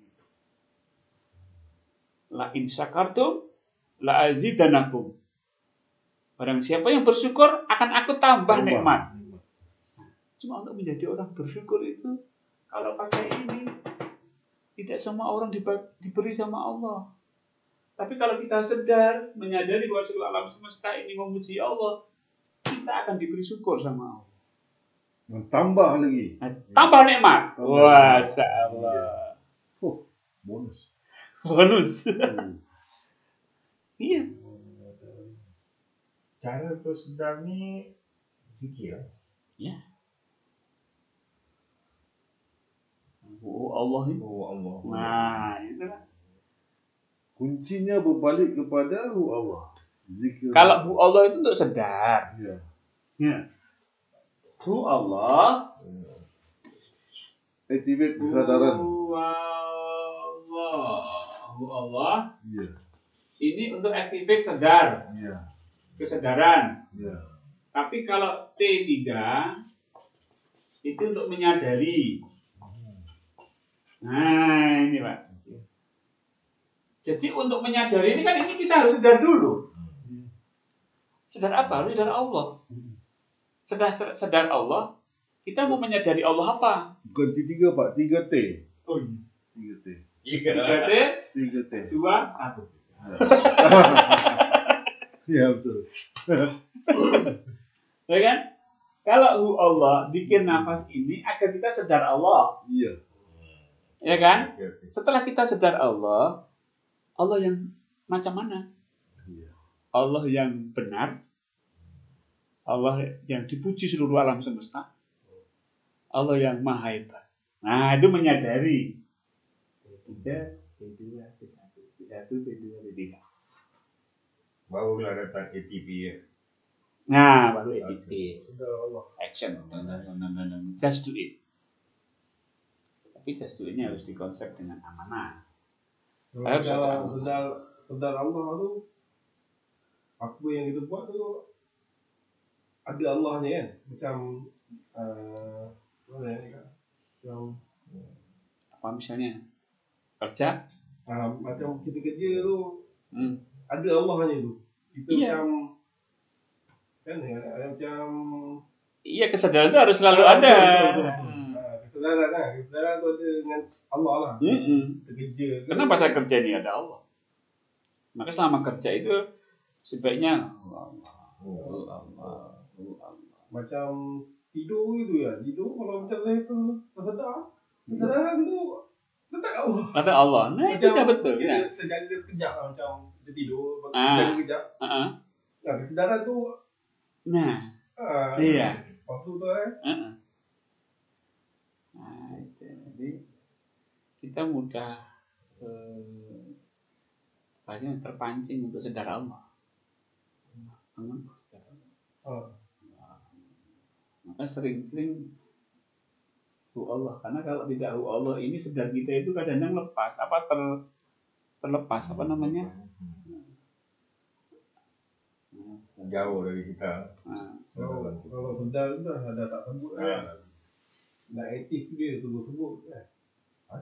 La in syakartum la azidanakum. Barang siapa yang bersyukur akan aku tambah nikmat. Cuma untuk menjadi orang bersyukur itu kalau pakai ini tidak semua orang diberi sama Allah. Tapi kalau kita sadar menyadari bahwa seluruh alam semesta ini memuji Allah, kita akan diberi syukur sama Allah. Dan tambah lagi. Tambah nikmat. Tambah. Wah, Allah. Bonus. Bonus. Iya. Cara untuk sedar ni zikir. Ya. Allah itu. Allah. Nah, itu kan. Kuncinya berbalik kepada hu Allah. Zikir. Kalau hu Allah itu untuk sedar. Ya. Ya. Hu Allah. Activate kesadaran. Hu Allah. Hu Allah. Iya. Ini untuk activate sedar. Iya. Kesadaran. Iya. Tapi kalau T3 itu untuk menyadari. Nah, ini Pak. Jadi untuk menyadari ini kan kita harus sadar dulu. Sadar apa? Harus sadar Allah. Sadar Allah. Kita mau menyadari Allah apa? Bukan T3 Pak, 3T. Oh iya. 3T. 3T, 3T. 2, 1. Iya betul. Ya kan? Kalau hu Allah bikin nafas ini agar kita sadar Allah. Iya. Ya kan? Setelah kita sadar Allah, Allah yang macam mana? Iya. Allah yang benar, Allah yang dipuji seluruh alam semesta, Allah yang maha hebat. Nah, itu menyadari. T3, T2, T1, T1, T2, T3. Barulah datang ATP ya. Nah, baru ATP. Sudah Allah. Action. Just do it. Tapi just do it-nya harus dikonsep dengan amanah. Harus ada amanah. Sedar Allah tu apa yang kita buat tu ada Allahnya kan. Macam mana ni kan? Macam Apa misalnya? Kerja? macam kita kerja tu ada Allahnya tu. Itu Iya. macam kan macam Iya, kesadaran itu harus selalu ada. Kesedaran lah. Kesedaran tu ada dengan Allah lah. Kita kerja. Kenapa saya kerja ini ada Allah? Maka selama kerja itu sebaiknya Allah. Macam tidur gitu ya. Tidur kalau macam saya tu tersedar. Kesedaran tu letak kat Allah. Kata Allah. Nah, itu dah betul. Kita Ya. terjaga sekejap lah. Macam kita tidur. Ah. Terjaga sekejap. Uh-uh. Nah, kesedaran tu Nah, iya. waktu tu Uh-uh. Nah, itu. Jadi kita mudah banyak terpancing untuk sadar Allah. Sadar Allah. Maka sering-sering hu Allah, karena kalau tidak hu Allah ini sadar kita itu kadang-kadang lepas, terlepas apa namanya? jauh dari kita. Kalau sedar tu dah ada tak sebut kan. Nak aktif dia sebut kan.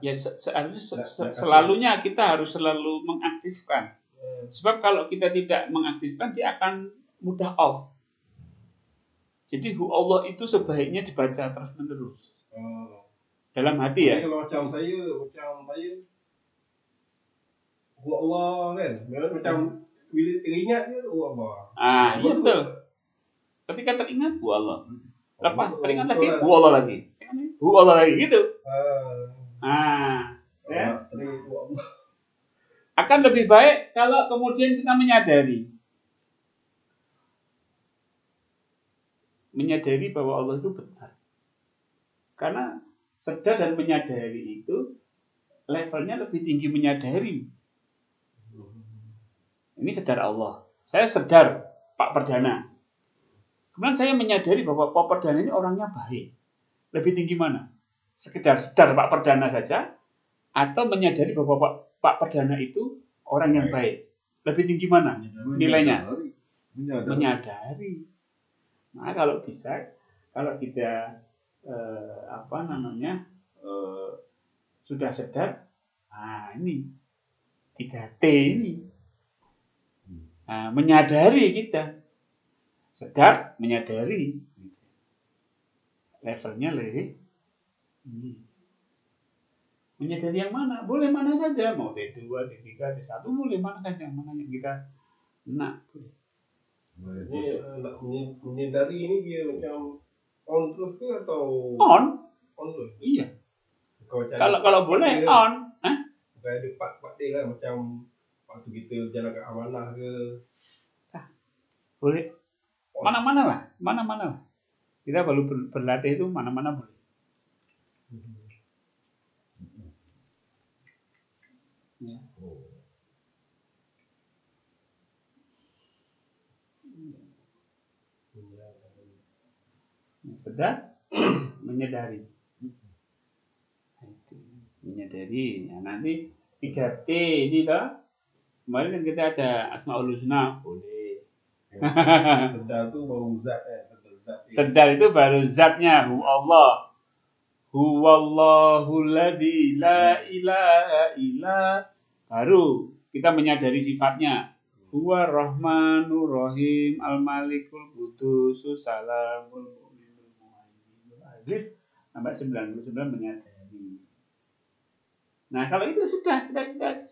Ya selalunya kita harus selalu mengaktifkan. Sebab kalau kita tidak mengaktifkan dia akan mudah off. Jadi hu Allah itu sebaiknya dibaca terus menerus. Dalam hati ya. Kalau macam saya hu Allah kan. Macam bila teringat je hu Allah. Iya betul. Ketika teringat hu Allah. Lepas teringat lagi hu Allah lagi. Hu Allah lagi gitu. Ya. Akan lebih baik kalau kemudian kita menyadari bahwa Allah itu benar. Karena sedar dan menyadari itu levelnya lebih tinggi menyadari. Ini sedar Allah. Saya sedar Pak Perdana. Kemudian saya menyadari bahwa Pak Perdana ini orangnya baik. Lebih tinggi mana? Sekedar sedar Pak Perdana saja atau menyadari bahwa Pak Perdana itu orang yang baik. Lebih tinggi mana nilainya? Menyadari. Nah, kalau bisa, kalau kita sudah sedar, ini 3T ini. Menyadari kita. Sedar, menyadari. Levelnya lebih ini. Menyadari yang mana? Boleh mana saja. Mau D2, D3, D1, boleh mana saja. Mana yang kita nak. Ini menyadari ini dia macam on terus ke atau on terus? Iya. Kalau boleh on. Bukan ada part dia lah macam waktu kita jalan ke amanah ke. Boleh. Mana-mana lah. Kita baru berlatih itu mana-mana boleh. Ya. Sedar, menyadari. Nanti 3T ini lah. Kemarin kan kita ada Asmaul Husna, boleh. Sedar tu baru zat Sedar itu baru zatnya hu Allah. Huwallahu ladzi la ilaha illa. Baru kita menyadari sifatnya. Huwa Rahmanur Rahim Al-Malikul Qudusus Salamul Mu'minul Muhaiminul Aziz sampai 99 menyadari. Nah, kalau itu sudah kita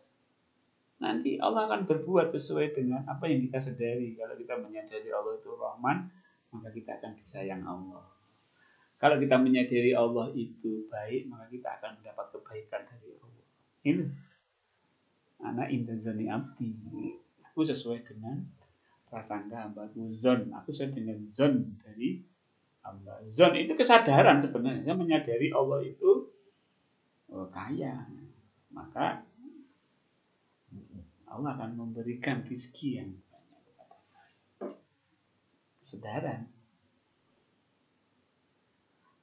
nanti Allah akan berbuat sesuai dengan apa yang kita sadari. Kalau kita menyadari Allah itu Rahman, maka kita akan disayang Allah. Kalau kita menyadari Allah itu baik, maka kita akan mendapat kebaikan dari Allah. Ini ana indazani abdi. Aku sesuai dengan prasangka hambaku. Zon, aku sesuai dengan zon dari hamba. Zon itu kesadaran sebenarnya. Saya menyadari Allah itu kaya. Maka Allah akan memberikan rezeki yang banyak kepada saya. Kesadaran.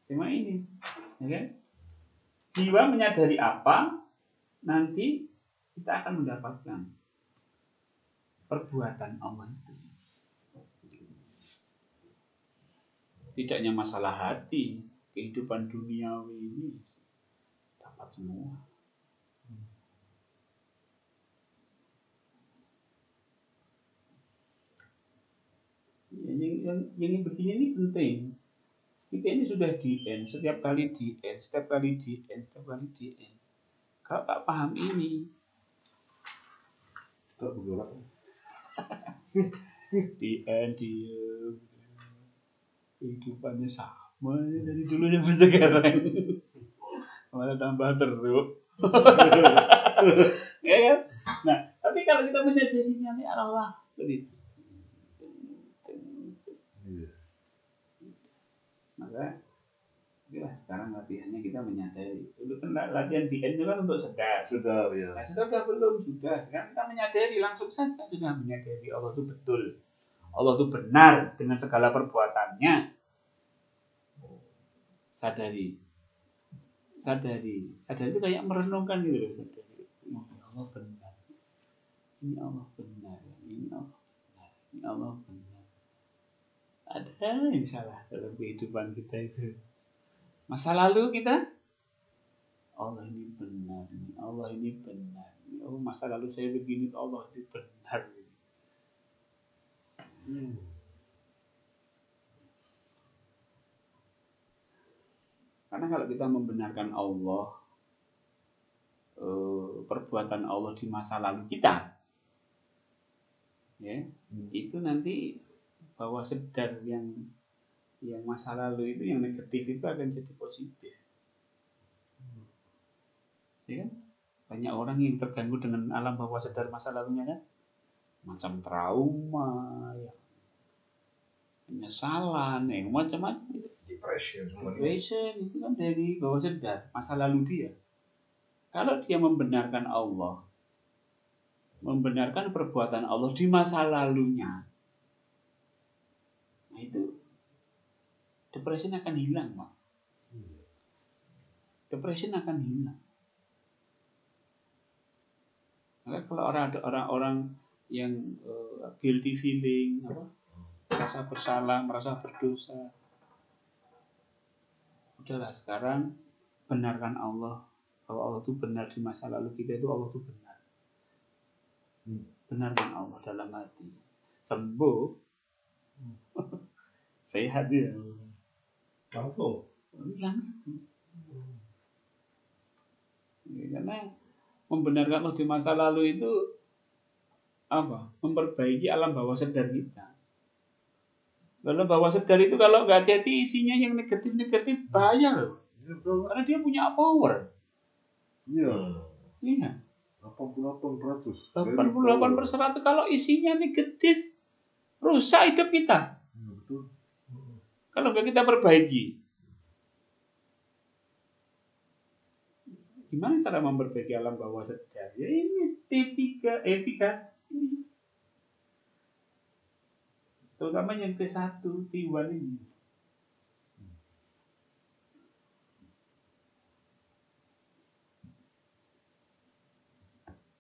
Cuma ini, ya kan? Jiwa menyadari apa, nanti kita akan mendapatkan perbuatan Allah itu. Tidak hanya masalah hati, kehidupan duniawi ini dapat semua. Yang begini ini penting. Kita ini sudah di-end, setiap kali di-end. Kalau tak paham ini, tak bergerak. di-end, kehidupannya sama dari dulu sampai sekarang. Malah tambah teruk. Ya kan? Nah, tapi kalau kita menyadarinya ini Allah lebih. Maka itulah sekarang latihannya kita menyadari. Dulu kan latihan di end itu kan untuk sedar. Sedar ya. Nah, sedar belum sudah. Sekarang kita menyadari langsung saja sudah menyadari Allah itu betul. Allah itu benar dengan segala perbuatannya. Sadari itu kayak merenungkan gitu loh. Sadari. Ini Allah benar. Ini Allah benar. Ini Allah benar. Ini Allah benar. Ada yang salah dalam kehidupan kita itu. Masa lalu kita, Allah ini benar, Allah ini benar. Oh, masa lalu saya begini, Allah ini benar. Karena kalau kita membenarkan Allah, perbuatan Allah di masa lalu kita, ya, itu nanti bahwa sadar yang masa lalu itu, yang negatif itu akan jadi positif. Ya kan? Banyak orang yang terganggu dengan alam bawah sadar masa lalunya kan, macam trauma, ya, penyesalan, macam-macam itu. Depression Itu kan dari bawah sadar masa lalu dia. Kalau dia membenarkan Allah, membenarkan perbuatan Allah di masa lalunya, nah itu depresi akan hilang, Pak. Depresi akan hilang. Maka kalau ada orang-orang yang guilty feeling, merasa bersalah, merasa berdosa, udahlah sekarang benarkan Allah, bahwa Allah itu benar di masa lalu kita itu, Allah itu benar. Benarkan Allah dalam hati, sembuh, sehat dia, Langsung. Karena membenarkan Allah di masa lalu itu apa? Memperbaiki alam bawah sadar kita. Alam bawah sadar itu kalau nggak hati-hati isinya yang negatif-negatif, bahaya loh. Karena dia punya power. Iya. Iya. 88%. 88% kalau isinya negatif, rusak hidup kita. Betul. Kalau nggak kita perbaiki. Gimana cara memperbaiki alam bawah sadar? Ya ini T3, etika ini. Terutama yang T1, T1 ini.